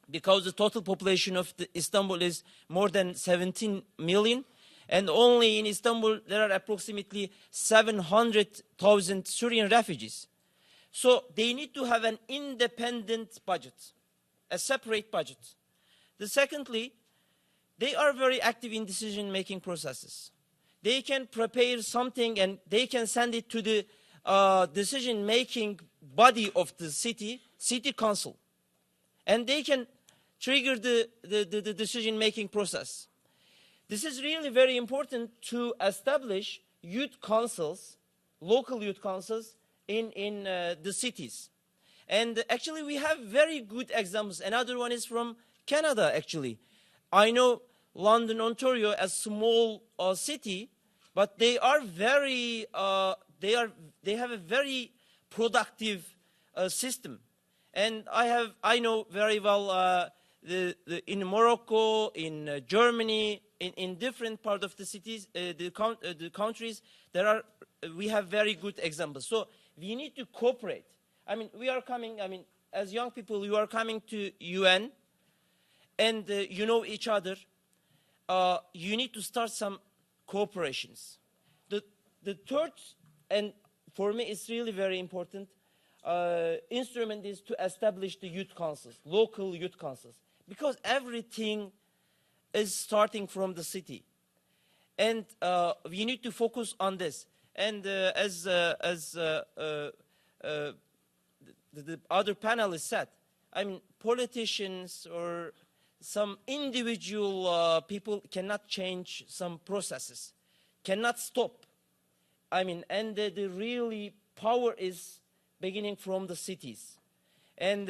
[SPEAKER 1] because the total population of Istanbul is more than 17 million. And only in Istanbul, there are approximately 700,000 Syrian refugees. So they need to have an independent budget, a separate budget. Secondly, they are very active in decision-making processes. They can prepare something and they can send it to the decision-making body of the city council. And they can trigger the decision-making process. This is really very important to establish youth councils, local youth councils in the cities. And actually we have very good examples. Another one is from Canada, actually. I know London, Ontario, a small city, but they are very, they have a very productive system. And I know very well in Morocco, in Germany, in different parts of the cities, the countries, we have very good examples. So we need to cooperate. I mean, we are coming, I mean, as young people, you are coming to UN, and you know each other. You need to start some cooperations. The third, and for me it's really very important, instrument is to establish the youth councils, local youth councils, because everything is starting from the city, and we need to focus on this. And as the other panelists said, I mean, politicians or some individual people cannot change some processes, cannot stop. I mean, and the really power is beginning from the cities. And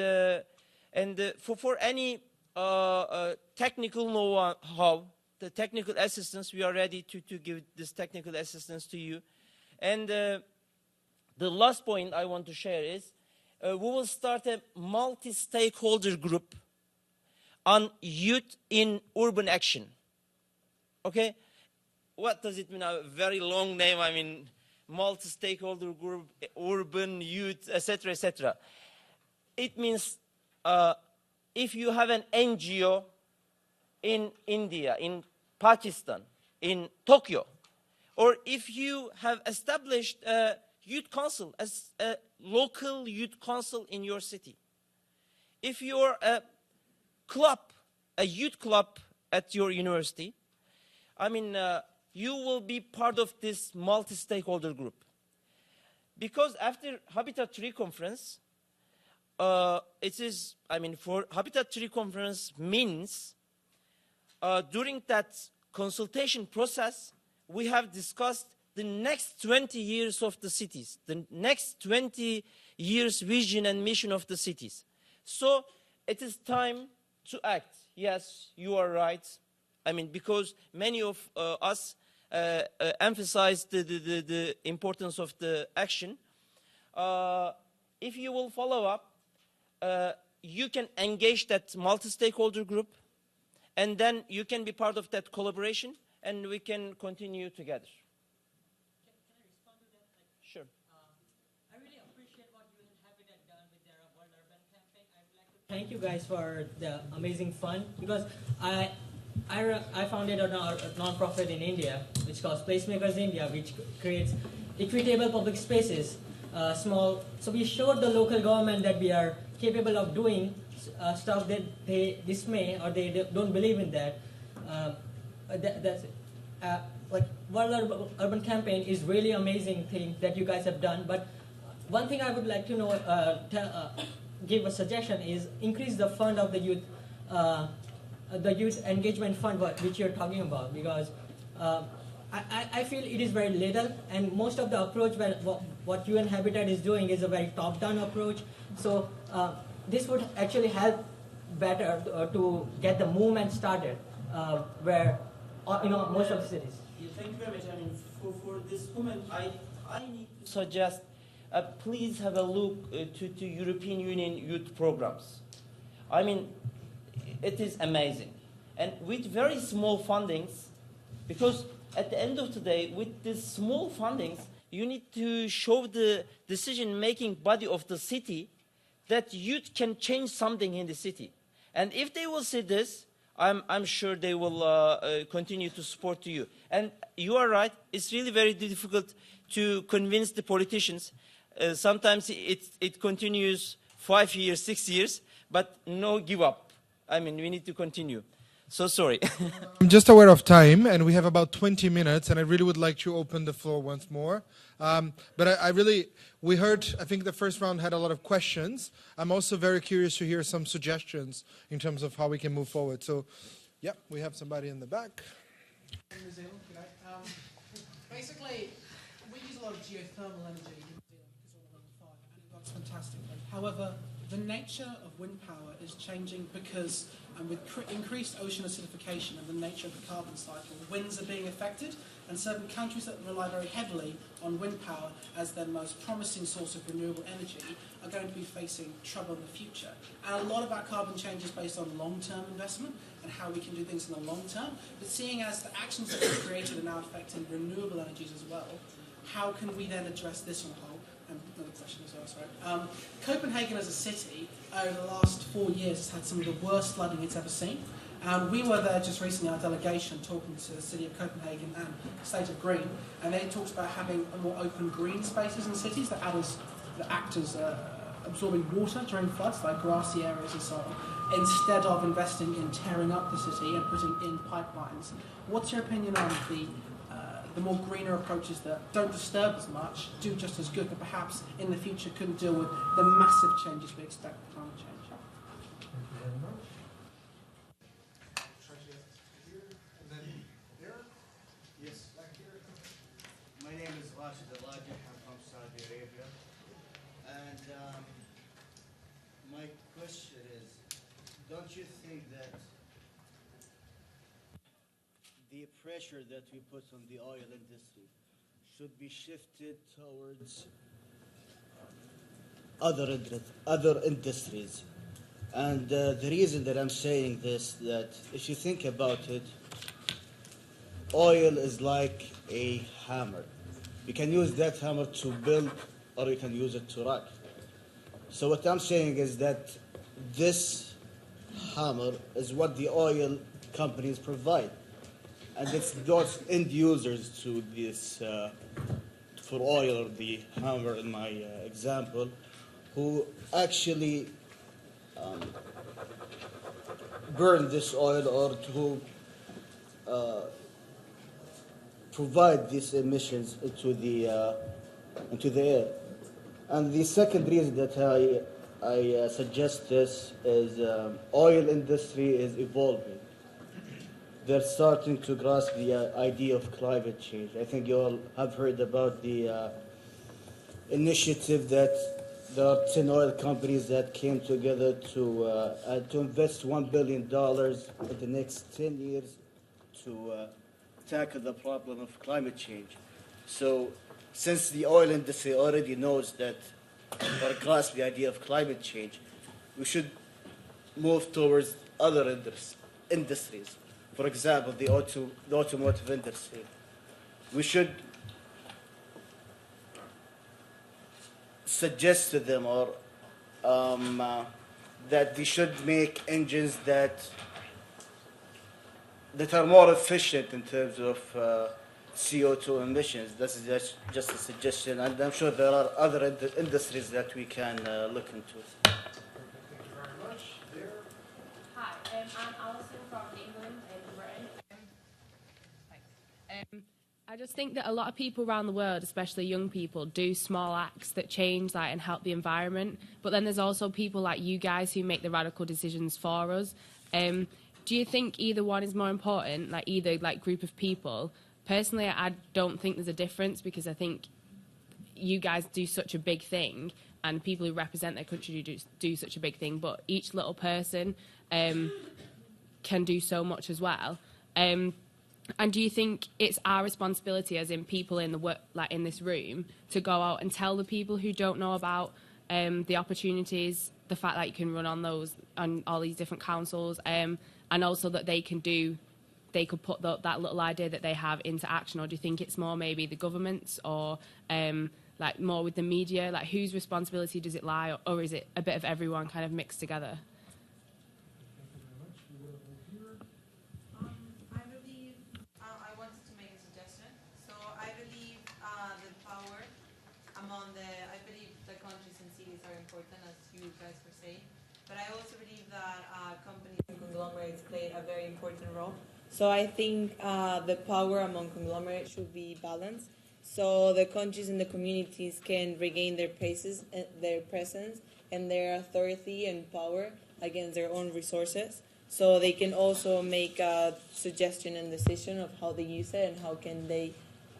[SPEAKER 1] for any technical know-how, the technical assistance, we are ready to give this technical assistance to you. And the last point I want to share is we will start a multi-stakeholder group on youth in urban action. Okay? What does it mean? A very long name. I mean, multi-stakeholder group, urban youth, etc., etc. It means if you have an NGO in India, in Pakistan, in Tokyo, or if you have established a youth council, as a local youth council in your city, if you're a club, a youth club at your university, I mean, you will be part of this multi-stakeholder group. Because after Habitat 3 conference, it is, I mean, for Habitat 3 conference means during that consultation process, we have discussed the next 20 years of the cities, the next 20 years vision and mission of the cities. So it is time to act. Yes, you are right. I mean, because many of us emphasize the importance of the action. If you will follow up, you can engage that multi-stakeholder group, and then you can be part of that collaboration, and we can continue together.
[SPEAKER 12] Can I respond to that?
[SPEAKER 1] Sure.
[SPEAKER 12] I really appreciate what you and Habitat done with their World Urban campaign. I would like to thank you guys for the amazing fund, because I founded a non-profit in India, which calls Placemakers India, which creates equitable public spaces. So we showed the local government that we are capable of doing stuff that they dismay or they don't believe in that. Like World Urban Campaign is really amazing thing that you guys have done. But one thing I would like to know, give a suggestion is increase the fund of the youth engagement fund which you're talking about, because I feel it is very little, and most of the approach what UN Habitat is doing is a very top-down approach. So this would actually help better to get the movement started, where most of the cities.
[SPEAKER 1] Yeah, thank you very much. I mean, for this moment, I need to suggest, please have a look to European Union youth programs. I mean, it is amazing, and with very small fundings, because at the end of the day, with these small fundings, you need to show the decision-making body of the city that youth can change something in the city. And if they will see this, I'm sure they will continue to support you. And you are right, it's really very difficult to convince the politicians. Sometimes it continues 5 years, 6 years, but no give up. I mean, we need to continue. So sorry.
[SPEAKER 2] I'm just aware of time, and we have about 20 minutes, and I really would like to open the floor once more. But we heard, I think the first round had a lot of questions. I'm also very curious to hear some suggestions in terms of how we can move forward. So, yeah, we have somebody in the back.
[SPEAKER 15] In New Zealand, basically, we use a lot of geothermal energy in New Zealand because of the wind farm, and it works fantastically. However, the nature of wind power is changing because with increased ocean acidification and the nature of the carbon cycle, winds are being affected, and certain countries that rely very heavily on wind power as their most promising source of renewable energy are going to be facing trouble in the future. And a lot of our carbon change is based on long-term investment and how we can do things in the long term. But seeing as the actions that we've created are now affecting renewable energies as well, how can we then address this on a whole? And another question as well, sorry. Copenhagen as a city, over the last 4 years, has had some of the worst flooding it's ever seen. And we were there just recently, our delegation, talking to the city of Copenhagen and the state of Green, and they talked about having more open green spaces in cities that act as absorbing water during floods, like grassy areas and so on, instead of investing in tearing up the city and putting in pipelines. What's your opinion on the more greener approaches that don't disturb as much, do just as good, but perhaps in the future couldn't deal with the massive changes we expect with climate change?
[SPEAKER 2] Thank you very much.
[SPEAKER 16] Yes. My name is Rashid Alaji. I'm from Saudi Arabia. And my question is, don't you think that the pressure that we put on the oil industry should be shifted towards other industries? And the reason that I'm saying this, that if you think about it, oil is like a hammer. You can use that hammer to build, or you can use it to rock. So what I'm saying is that this hammer is what the oil companies provide. And it's those end users to this, for oil, or the hammer in my example, who actually burn this oil, or who provide these emissions into the air. And the second reason that I suggest this is oil industry is evolving. They're starting to grasp the idea of climate change. I think you all have heard about the initiative that there are 10 oil companies that came together to invest $1 billion in the next 10 years to tackle the problem of climate change. So since the oil industry already knows that, or grasp the idea of climate change, we should move towards other industries. For example, the automotive industry. We should suggest to them or that they should make engines that are more efficient in terms of CO2 emissions. This is just a suggestion, and I'm sure there are other industries that we can look into.
[SPEAKER 10] Hi, I'm Alison from England and Britain. I just think that a lot of people around the world, especially young people, do small acts that change that and help the environment. But then there's also people like you guys who make the radical decisions for us. Do you think either one is more important, like either like group of people? Personally, I don't think there's a difference because I think you guys do such a big thing and people who represent their country do such a big thing, but each little person can do so much as well. And do you think it's our responsibility, as in people in in this room, to go out and tell the people who don't know about the opportunities, the fact that you can run on all these different councils, and also that they could put that little idea that they have into action? Or do you think it's more maybe the governments or like more with the media? Like whose responsibility does it lie, or is it a bit of everyone kind of mixed together?
[SPEAKER 17] But I also believe that companies and conglomerates play a very important role. So I think the power among conglomerates should be balanced, so the countries and the communities can regain their presence and their authority and power against their own resources. So they can also make a suggestion and decision of how they use it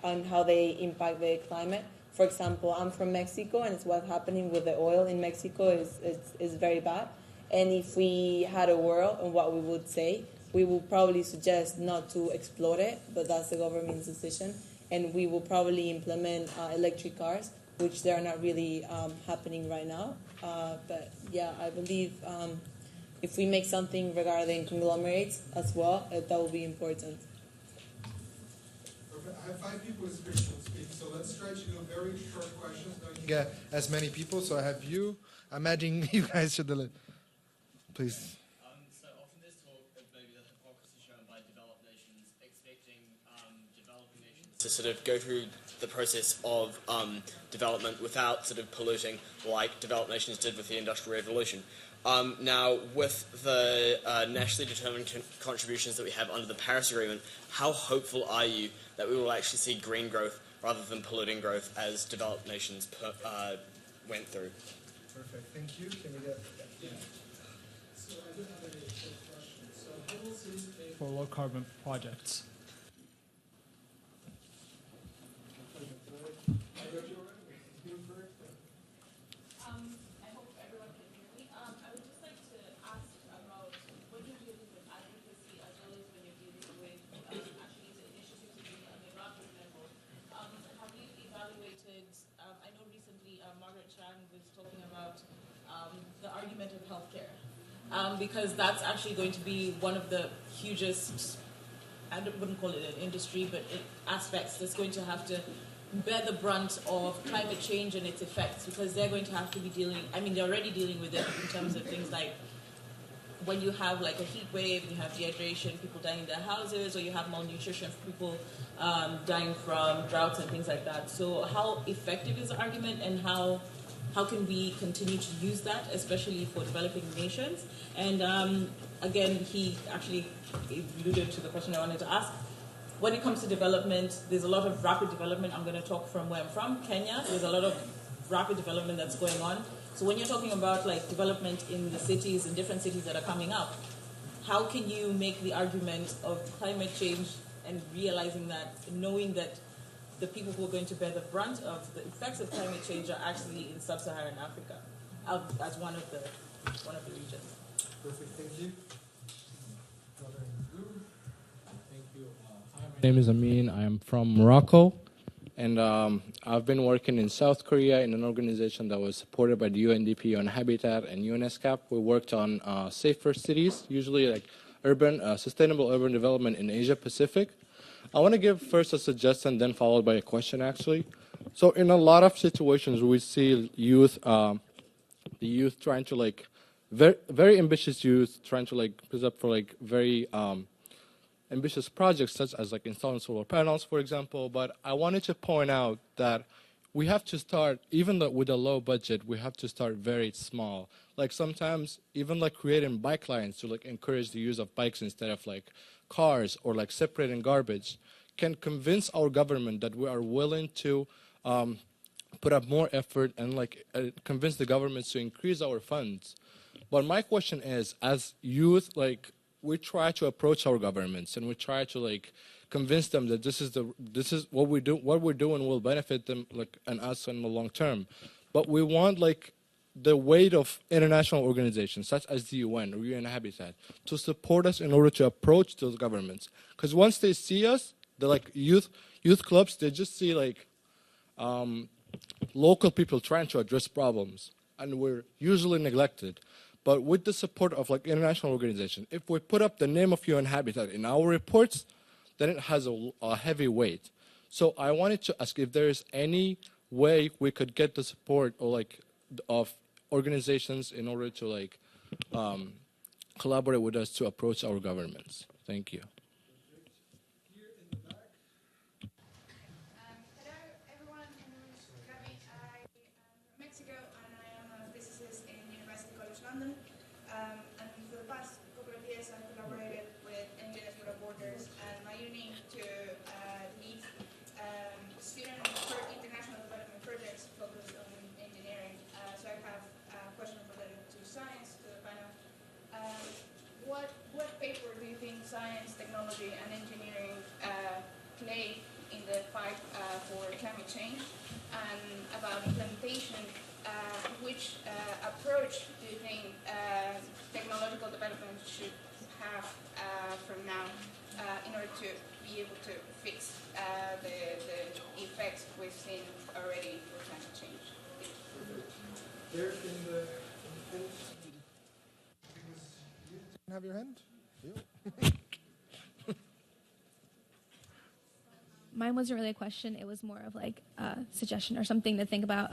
[SPEAKER 17] and how they impact the climate. For example, I'm from Mexico, and it's what's happening with the oil in Mexico is very bad. And if we had a world on what we would say, we would probably suggest not to explode it, but that's the government's decision. And we will probably implement electric cars, which they are not really happening right now. But yeah, I believe if we make something regarding conglomerates as well, that will be important.
[SPEAKER 2] I have 5 people who will speak, so let's try to do very short questions. Don't get as many people, so I have you. I'm adding you guys to the list. Please.
[SPEAKER 18] So often there's talk of maybe the hypocrisy shown by developed nations expecting developing nations to sort of go through the process of development without sort of polluting like developed nations did with the Industrial Revolution. Now, with the nationally determined contributions that we have under the Paris Agreement, how hopeful are you that we will actually see green growth rather than polluting growth as developed nations went through?
[SPEAKER 2] Perfect. Thank you. Can we get... Yeah.
[SPEAKER 19] So I do have a short question. So how will cities pay for low carbon projects?
[SPEAKER 20] I hope everyone can hear me. I would just like to ask about what you do with advocacy as well as when you're dealing with actually the initiatives you're doing on the grassroots level. Have you evaluated, I know recently Margaret Chan was talking about the argument of healthcare, because that's actually going to be one of the hugest, I wouldn't call it an industry, but aspects that's going to have to bear the brunt of climate change and its effects, because they're going to have to be they're already dealing with it in terms of things like when you have like a heat wave and you have dehydration, people dying in their houses, or you have malnutrition, people dying from droughts and things like that. So how effective is the argument, and how can we continue to use that, especially for developing nations? And again, he actually alluded to the question I wanted to ask. When it comes to development, there's a lot of rapid development. I'm going to talk from where I'm from, Kenya. There's a lot of rapid development that's going on. So when you're talking about like development in the cities, in different cities that are coming up, how can you make the argument of climate change and realizing that, knowing that the people who are going to bear the brunt of the effects of climate change are actually in sub-Saharan Africa, as one of the regions?
[SPEAKER 2] Perfect. Thank you.
[SPEAKER 19] My name is Amin. I am from Morocco.
[SPEAKER 21] And I've been working in South Korea in an organization that was supported by the UNDP on Habitat and UNESCAP. We worked on safer cities, usually like sustainable urban development in Asia Pacific. I want to give first a suggestion, then followed by a question, actually. So in a lot of situations, we see the youth trying to like, very ambitious youth trying to like put up for like very ambitious projects, such as like installing solar panels, for example. But I wanted to point out that we have to start, even with a low budget, we have to start very small. Like sometimes even like creating bike lanes to like encourage the use of bikes instead of like cars, or like separating garbage, can convince our government that we are willing to put up more effort and like convince the governments to increase our funds. But my question is, as youth, like we try to approach our governments and we try to like convince them that this is what we do, what we're doing will benefit them like and us in the long term. But we want like the weight of international organizations such as the UN or UN Habitat to support us in order to approach those governments. Because once they see us, they're like youth clubs, they just see like local people trying to address problems, and we're usually neglected. But with the support of like international organizations, if we put up the name of UN Habitat in our reports, then it has a heavy weight. So I wanted to ask if there is any way we could get the support or like of organizations in order to like collaborate with us to approach our governments. Thank you.
[SPEAKER 5] Mexico, and I am a physicist in University College London. And for the past couple of years, I've collaborated with Engineers Without Borders and my uni to lead international development projects focused on engineering. So I have a question related to science, to the panel. What paper do you think science, technology, and engineering play in the fight for climate change? And about implementation, which approach do you think technological development should have from now in order to be able to fix the effects we've seen already for climate change?
[SPEAKER 2] There in the have your hand?
[SPEAKER 22] Mine wasn't really a question. It was more of like a suggestion or something to think about.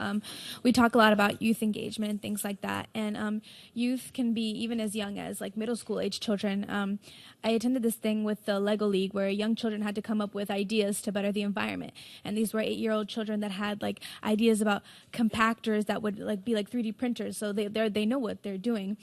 [SPEAKER 22] We talk a lot about youth engagement and things like that. And youth can be even as young as like middle school age children. I attended this thing with the Lego League where young children had to come up with ideas to better the environment. And these were 8-year-old children that had like ideas about compactors that would like be like 3D printers. So they know what they're doing.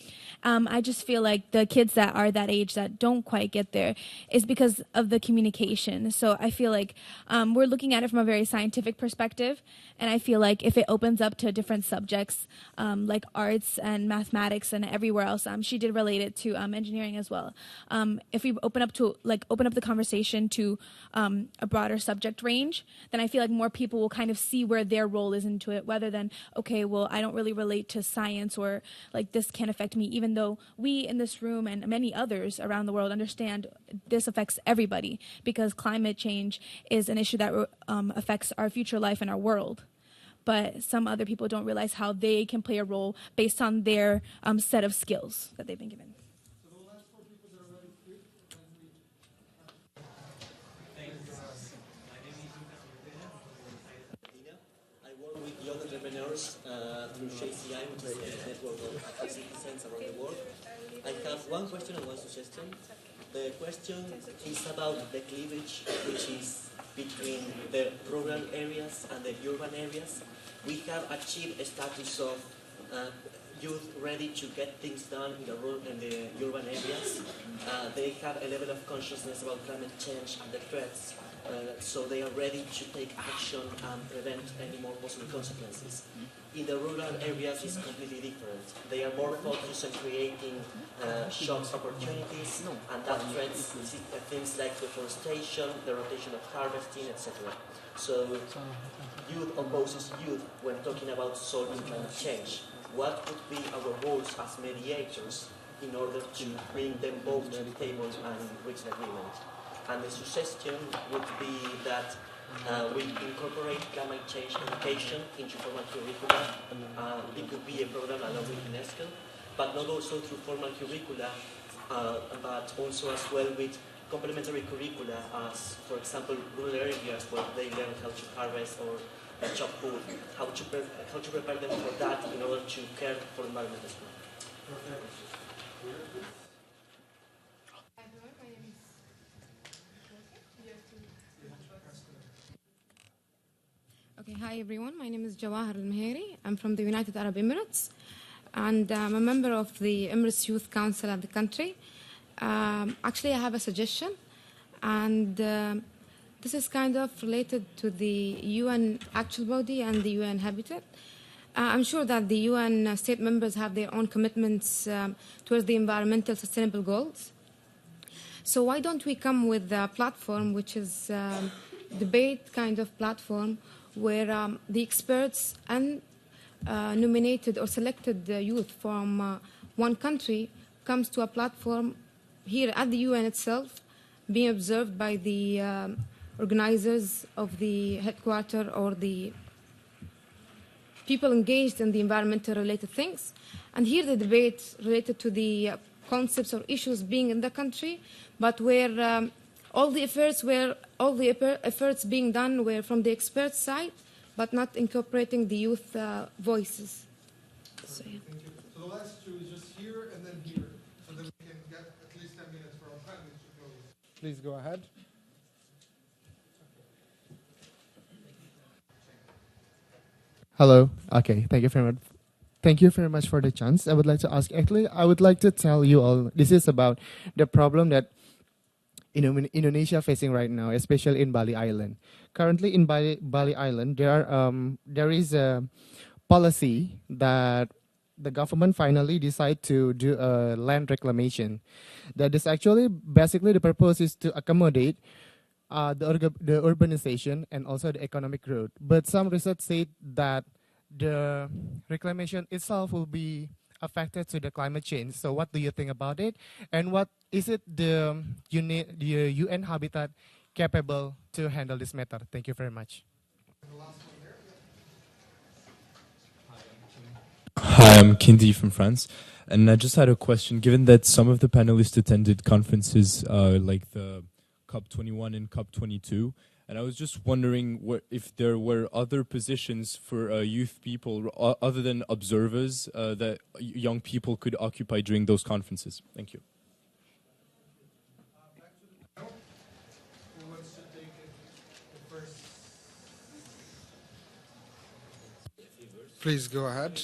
[SPEAKER 22] I just feel like the kids that are that age that don't quite get there is because of the communication. So I feel like we're looking at it from a very scientific perspective, and I feel like if it opens up to different subjects like arts and mathematics and everywhere else, she did relate it to engineering as well. If we open up the conversation to a broader subject range, then I feel like more people will kind of see where their role is into it, rather than, okay, well, I don't really relate to science, or like this can't affect me, even though we in this room and many others around the world understand this affects everybody, because climate change is an issue that affects our future life and our world. But some other people don't realize how they can play a role based on their set of skills that they've been given.
[SPEAKER 23] I work with young entrepreneurs through JCI, which is a network of citizens around the world. I have one question and one suggestion. The question is about the cleavage which is between the rural areas and the urban areas. We have achieved a status of youth ready to get things done in the urban areas. They have a level of consciousness about climate change and the threats, so they are ready to take action and prevent any more possible consequences. In the rural areas, it's completely different. They are more focused on creating jobs opportunities, and that threats things like deforestation, the rotation of harvesting, etc. So youth opposes youth when talking about solving climate change. What would be our roles as mediators in order to bring them both to the table and reach an agreement? And the suggestion would be that we incorporate climate change education into formal curricula. It could be a program along with UNESCO, but not also through formal curricula, but also as well with complementary curricula, as for example rural areas where they learn how to harvest or chop wood, how to prepare them for that in order to care for the environment as well.
[SPEAKER 8] Okay, hi everyone. My name is Jawahar Al-Mahiri. I'm from the United Arab Emirates, and I'm a member of the Emirates Youth Council of the country. Actually, I have a suggestion, and this is kind of related to the UN actual body and the UN Habitat. I'm sure that the UN state members have their own commitments towards the environmental sustainable goals. So why don't we come with a platform which is debate kind of platform where the experts and nominated or selected youth from one country comes to a platform here at the UN itself, being observed by the organizers of the headquarters or the people engaged in the environmental related things, and hear the debate related to the concepts or issues being in the country, but where all the efforts being done were from the experts' side, but not incorporating the youth voices. So, yeah.
[SPEAKER 2] Thank you. So the last two is just here and then here, so that we can get at least 10 minutes for our panelists to close. Please go ahead.
[SPEAKER 9] Hello. Okay. Thank you very much. Thank you very much for the chance. I would like to ask, actually, I would like to tell you all, this is about the problem that Indonesia facing right now, especially in Bali Island. Currently in Bali Island, there is a policy that the government finally decided to do a land reclamation. That is actually, basically the purpose is to accommodate the urbanization and also the economic growth. But some research said that the reclamation itself will be affected to the climate change. So what do you think about it? And what is it the UN Habitat capable to handle this matter? Thank you very much.
[SPEAKER 11] Hi, I'm Kindi from France. And I just had a question. Given that some of the panelists attended conferences like the COP21 and COP22, and I was just wondering if there were other positions for youth people other than observers that young people could occupy during those conferences. Thank you.
[SPEAKER 2] Please go ahead.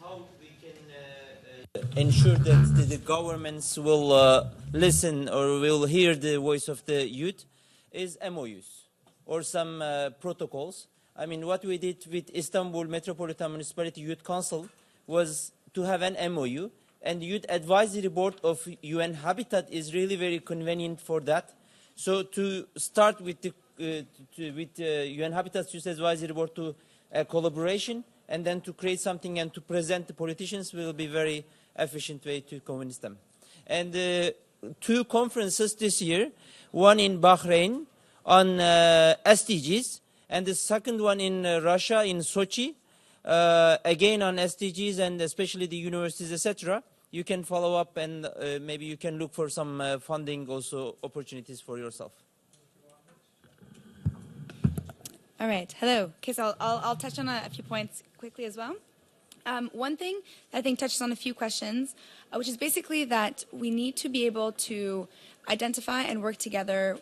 [SPEAKER 1] How we can ensure that the governments will listen or will hear the voice of the youth is MOUs or some protocols. I mean, what we did with Istanbul Metropolitan Municipality Youth Council was to have an MOU, and the Youth Advisory Board of UN Habitat is really very convenient for that. So to start with the UN Habitat's Youth Advisory Board to collaboration, and then to create something and to present the politicians will be very efficient way to convince them. And two conferences this year, one in Bahrain on SDGs, and the second one in Russia in Sochi, again on SDGs and especially the universities, etc. You can follow up and maybe you can look for some funding also opportunities for yourself.
[SPEAKER 5] All right, hello. Okay, so I'll touch on a few points quickly as well. One thing that I think touches on a few questions, which is basically that we need to be able to identify and work together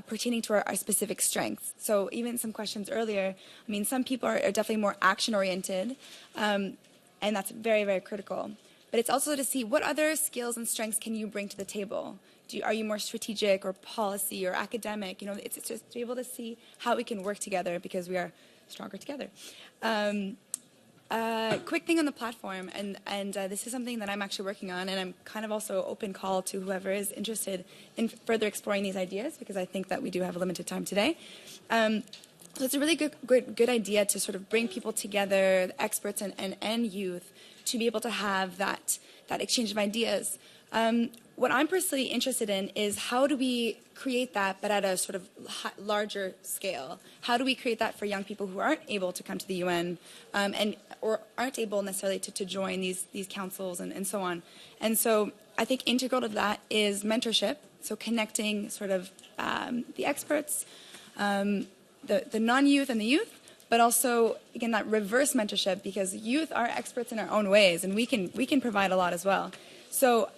[SPEAKER 5] pertaining to our specific strengths. So even some questions earlier, I mean, some people are definitely more action-oriented, and that's very, very critical. But it's also to see what other skills and strengths can you bring to the table. Are you more strategic or policy or academic? You know, it's just to be able to see how we can work together because we are stronger together. Quick thing on the platform, and this is something that I'm actually working on, and I'm kind of also open call to whoever is interested in further exploring these ideas because I think that we do have a limited time today. So it's a really good idea to sort of bring people together, experts and youth, to be able to have that exchange of ideas. what I'm personally interested in is how do we create that, but at a sort of larger scale? How do we create that for young people who aren't able to come to the UN or aren't able necessarily to join these councils and so on? And so I think integral to that is mentorship, so connecting sort of the experts, the non-youth and the youth, but also, again, that reverse mentorship, because youth are experts in our own ways, and we can provide a lot as well. So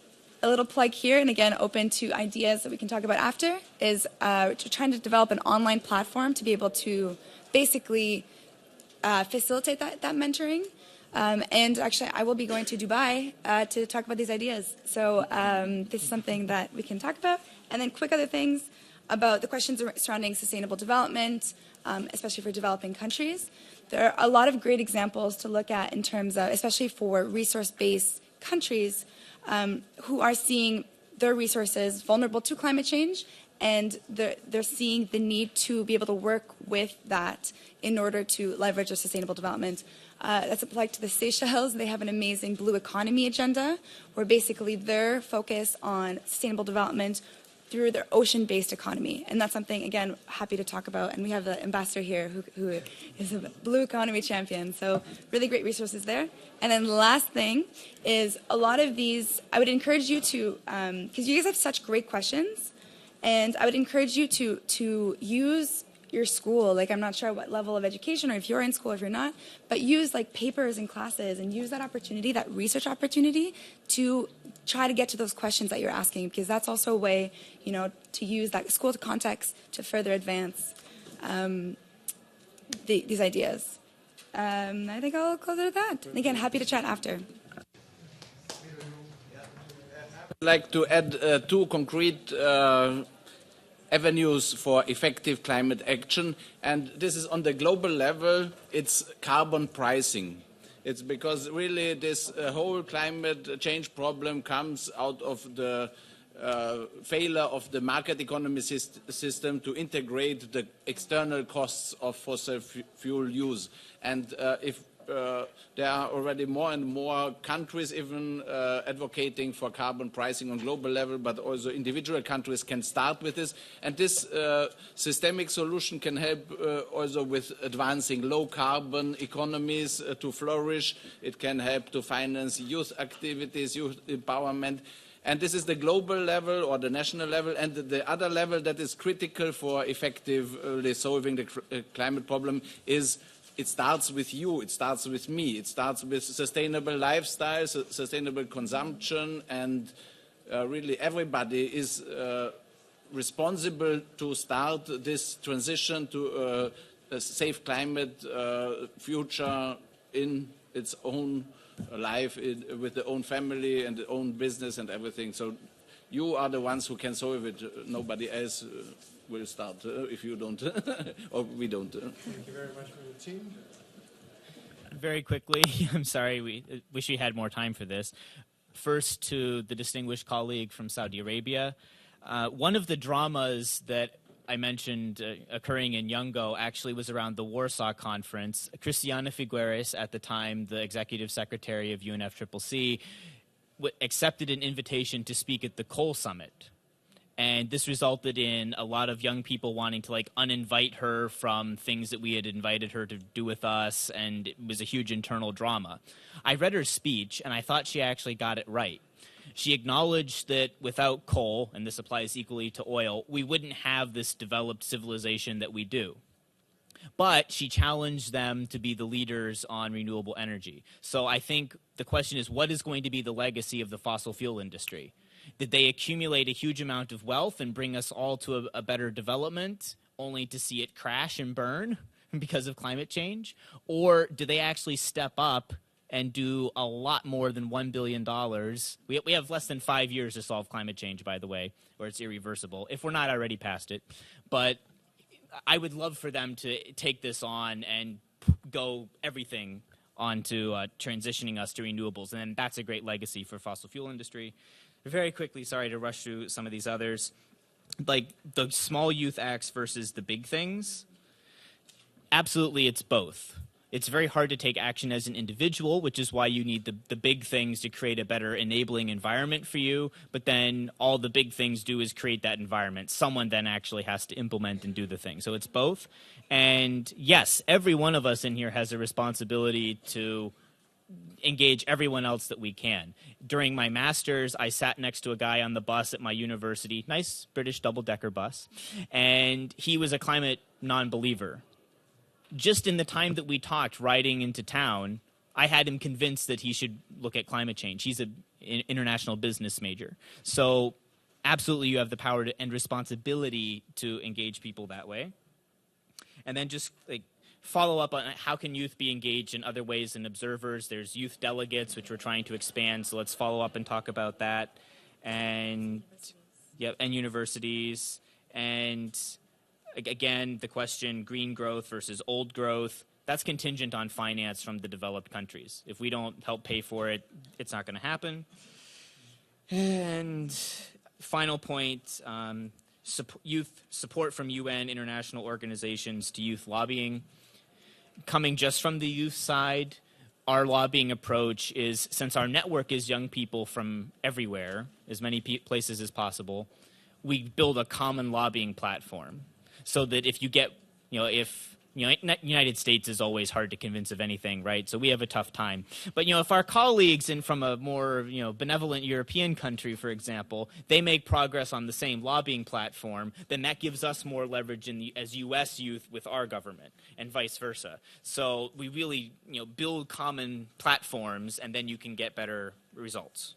[SPEAKER 5] a little plug here, and again, open to ideas that we can talk about after, is trying to develop an online platform to be able to basically facilitate that mentoring. And actually, I will be going to Dubai to talk about these ideas. So this is something that we can talk about. And then quick other things about the questions surrounding sustainable development, especially for developing countries. There are a lot of great examples to look at in terms of, especially for resource-based countries who are seeing their resources vulnerable to climate change, and they're seeing the need to be able to work with that in order to leverage their sustainable development. That's applied to the Seychelles. They have an amazing blue economy agenda where basically they're focused on sustainable development through their ocean-based economy. And that's something, again, happy to talk about. And we have the ambassador here who is a blue economy champion. So really great resources there. And then the last thing is a lot of these, I would encourage you to, because you guys have such great questions, and I would encourage you to use your school, like I'm not sure what level of education or if you're in school, if you're not, but use like papers and classes and use that opportunity, that research opportunity to try to get to those questions that you're asking, because that's also a way, you know, to use that school context to further advance these ideas. I think I'll close it at that. And again, happy to chat after.
[SPEAKER 6] I'd like to add two concrete avenues for effective climate action, and this is on the global level. It's carbon pricing. It's because really this whole climate change problem comes out of the failure of the market economy system to integrate the external costs of fossil fuel use. And if there are already more and more countries even advocating for carbon pricing on global level, but also individual countries can start with this. And this systemic solution can help also with advancing low carbon economies to flourish. It can help to finance youth activities, youth empowerment. And this is the global level or the national level. And the other level that is critical for effectively solving the climate problem is it starts with you, it starts with me, it starts with sustainable lifestyle, sustainable consumption, and really everybody is responsible to start this transition to a safe climate future in its own life, with their own family and their own business and everything. So you are the ones who can solve it. Nobody else will start if you don't, or we don't.
[SPEAKER 2] Thank you very much for the team.
[SPEAKER 4] Very quickly, I'm sorry, we wish we had more time for this. First, to the distinguished colleague from Saudi Arabia. One of the dramas that I mentioned occurring in Yungo actually was around the Warsaw Conference. Cristiana Figueres, at the time the executive secretary of UNFCCC, accepted an invitation to speak at the Coal Summit. And this resulted in a lot of young people wanting to uninvite her from things that we had invited her to do with us, and it was a huge internal drama. I read her speech, and I thought she actually got it right. She acknowledged that without coal, and this applies equally to oil, we wouldn't have this developed civilization that we do. But she challenged them to be the leaders on renewable energy. So I think the question is, what is going to be the legacy of the fossil fuel industry? Did they accumulate a huge amount of wealth and bring us all to a better development, only to see it crash and burn because of climate change? Or do they actually step up and do a lot more than $1 billion? We have less than 5 years to solve climate change, by the way, or it's irreversible, if we're not already past it. But I would love for them to take this on and go everything onto transitioning us to renewables, and then that's a great legacy for fossil fuel industry. Very quickly, sorry to rush through some of these others, like the small youth acts versus the big things. Absolutely, it's both. it's very hard to take action as an individual, which is why you need the big things to create a better enabling environment for you. But then all the big things do is create that environment. Someone then actually has to implement and do the thing. So it's both. And yes, every one of us in here has a responsibility to engage everyone else that we can. During my master's, I sat next to a guy on the bus at my university, nice British double-decker bus, and he was a climate non-believer. Just in the time that we talked riding into town, I had him convinced that he should look at climate change. He's an international business major. So absolutely you have the power and responsibility to engage people that way. And then just like follow up on how can youth be engaged in other ways than observers. There's youth delegates, which we're trying to expand, so let's follow up and talk about that. And and universities. And again, the question, green growth versus old growth, that's contingent on finance from the developed countries. If we don't help pay for it, it's not going to happen. And final point, youth support from UN, international organizations to youth lobbying. Coming just from the youth side, our lobbying approach is, since our network is young people from everywhere, as many places as possible, we build a common lobbying platform so that if you get, United States is always hard to convince of anything, right? So we have a tough time. But, if our colleagues from a more, benevolent European country, for example, they make progress on the same lobbying platform, then that gives us more leverage as U.S. youth with our government and vice versa. So we really, build common platforms, and then you can get better results.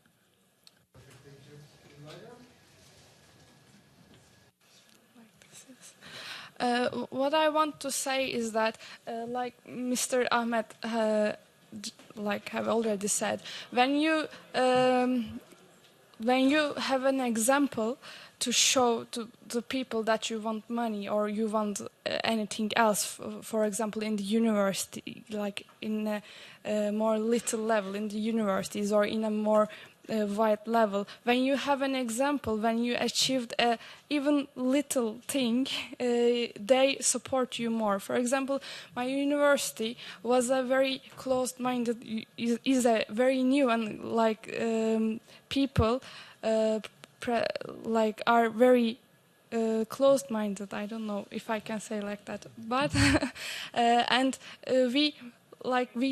[SPEAKER 3] What I want to say is that, like Mr. Ahmed have already said, when you have an example to show to the people that you want money or you want anything else, for example, in the university, like in a more little level in the universities or in a more wide level, when you have an example, when you achieved a even little thing, they support you more. For example, my university was a very closed-minded, is a very new and people are very closed-minded. I don't know if I can say like that, but and we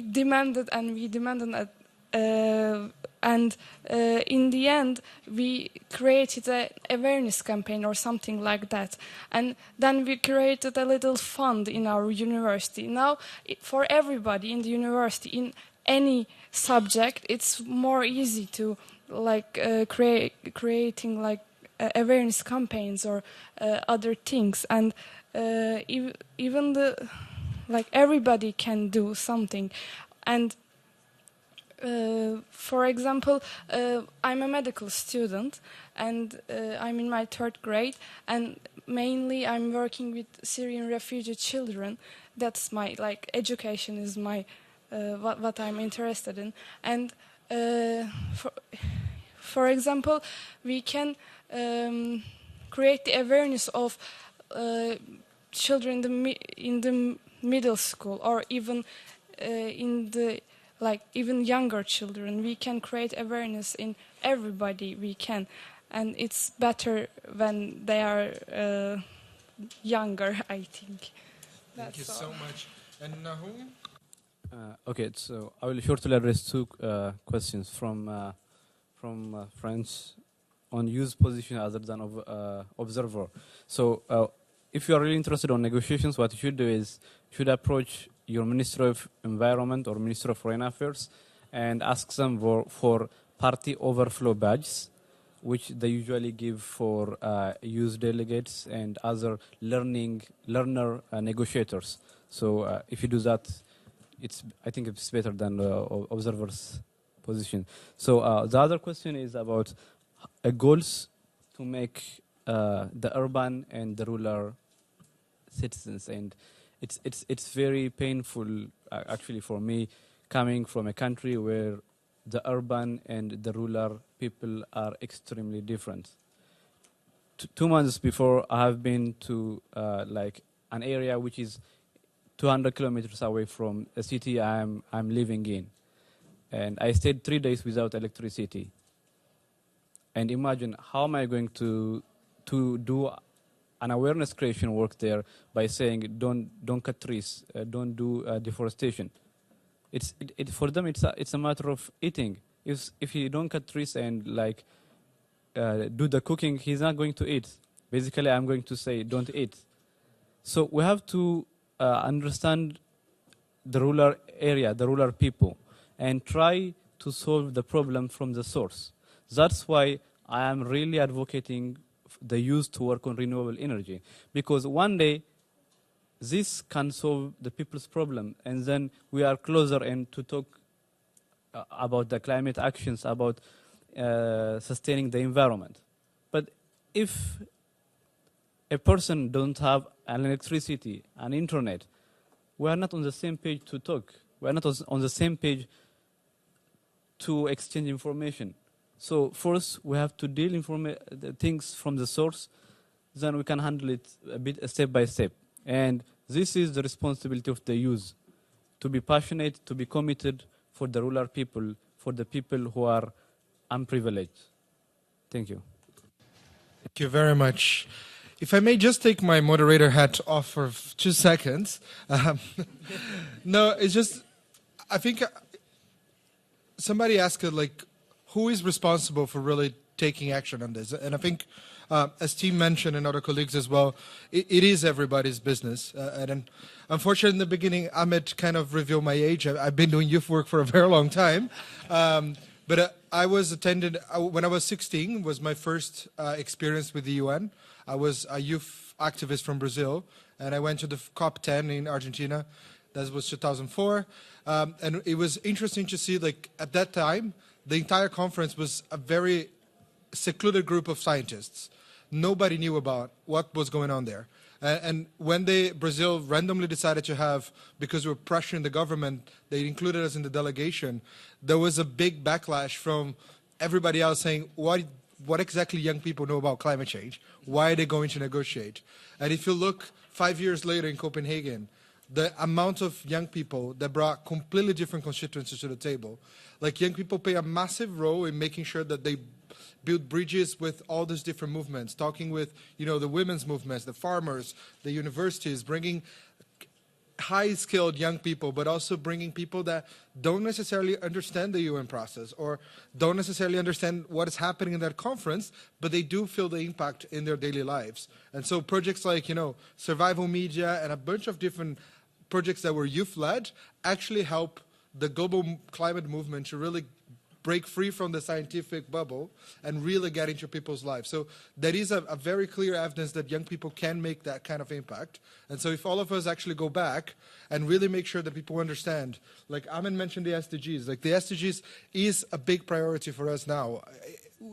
[SPEAKER 3] demanded and we demanded. And in the end, we created an awareness campaign or something like that. And then we created a little fund in our university. Now, for everybody in the university, in any subject, it's more easy to creating awareness campaigns or other things. And even everybody can do something. And for example, I'm a medical student and I'm in my 3rd grade, and mainly I'm working with Syrian refugee children. That's my education is my what I'm interested in. And for example, we can create the awareness of children in the middle school or even in the even younger children. We can create awareness in everybody we can, and it's better when they are younger, I think.
[SPEAKER 2] Thank you so much. And Nahum?
[SPEAKER 21] Okay, so I will shortly address 2 questions from friends on youth position other than observer. So if you are really interested in negotiations, what you should do is you should approach your Minister of Environment or Minister of Foreign Affairs and ask them for party overflow badges, which they usually give for youth delegates and other learner negotiators. So if you do that, I think it's better than the observer's position. So the other question is about goals to make the urban and the rural citizens, and it's very painful actually for me, coming from a country where the urban and the rural people are extremely different. 2 months before, I have been to an area which is
[SPEAKER 7] 200 kilometers away from a city I'm living in. And I stayed 3 days without electricity. And imagine, how am I going to do an awareness creation work there by saying don't cut trees, don't do deforestation. For them it's a matter of eating. If you don't cut trees and do the cooking, he's not going to eat. Basically, I'm going to say don't eat. So we have to understand the rural area, the rural people, and try to solve the problem from the source. That's why I am really advocating the youth to work on renewable energy, because one day this can solve the people's problem, and then we are closer and to talk about the climate actions, about sustaining the environment. But if a person don't have an electricity, an internet, we are not on the same page to talk. We are not on the same page to exchange information. So first, we have to deal the things from the source, then we can handle it a bit step by step. And this is the responsibility of the youth, to be passionate, to be committed for the rural people, for the people who are unprivileged. Thank you.
[SPEAKER 2] Thank you very much. If I may just take my moderator hat off for 2 seconds. No, it's just, I think somebody asked, who is responsible for really taking action on this? And I think, as Tim mentioned and other colleagues as well, it is everybody's business. And unfortunately, in the beginning, Ahmed kind of revealed my age. I've been doing youth work for a very long time. But I was attended, when I was 16, was my first experience with the UN. I was a youth activist from Brazil, and I went to the COP10 in Argentina. That was 2004. And it was interesting to see, at that time, the entire conference was a very secluded group of scientists. Nobody knew about what was going on there. And when Brazil randomly decided to have, because we were pressuring the government, they included us in the delegation, there was a big backlash from everybody else saying, what exactly young people know about climate change? Why are they going to negotiate? And if you look 5 years later in Copenhagen, the amount of young people that brought completely different constituencies to the table. Young people play a massive role in making sure that they build bridges with all these different movements, talking with, the women's movements, the farmers, the universities, bringing high-skilled young people, but also bringing people that don't necessarily understand the UN process or don't necessarily understand what is happening in that conference, but they do feel the impact in their daily lives. And so projects like, Survival Media and a bunch of different projects that were youth-led actually help the global climate movement to really break free from the scientific bubble and really get into people's lives. So there is a very clear evidence that young people can make that kind of impact. And so if all of us actually go back and really make sure that people understand, like Amin mentioned the SDGs, the SDGs is a big priority for us now.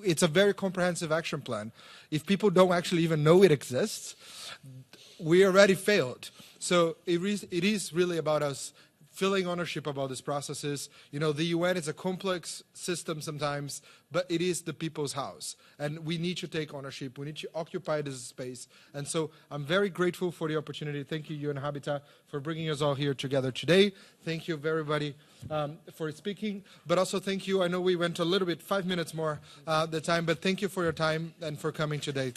[SPEAKER 2] It's a very comprehensive action plan. If people don't actually even know it exists, we already failed. So it is really about us feeling ownership about these processes. The UN is a complex system sometimes, but it is the people's house. And we need to take ownership. We need to occupy this space. And so I'm very grateful for the opportunity. Thank you, UN Habitat, for bringing us all here together today. Thank you, everybody, for speaking. But also thank you. I know we went a little bit, 5 minutes more the time, but thank you for your time and for coming today.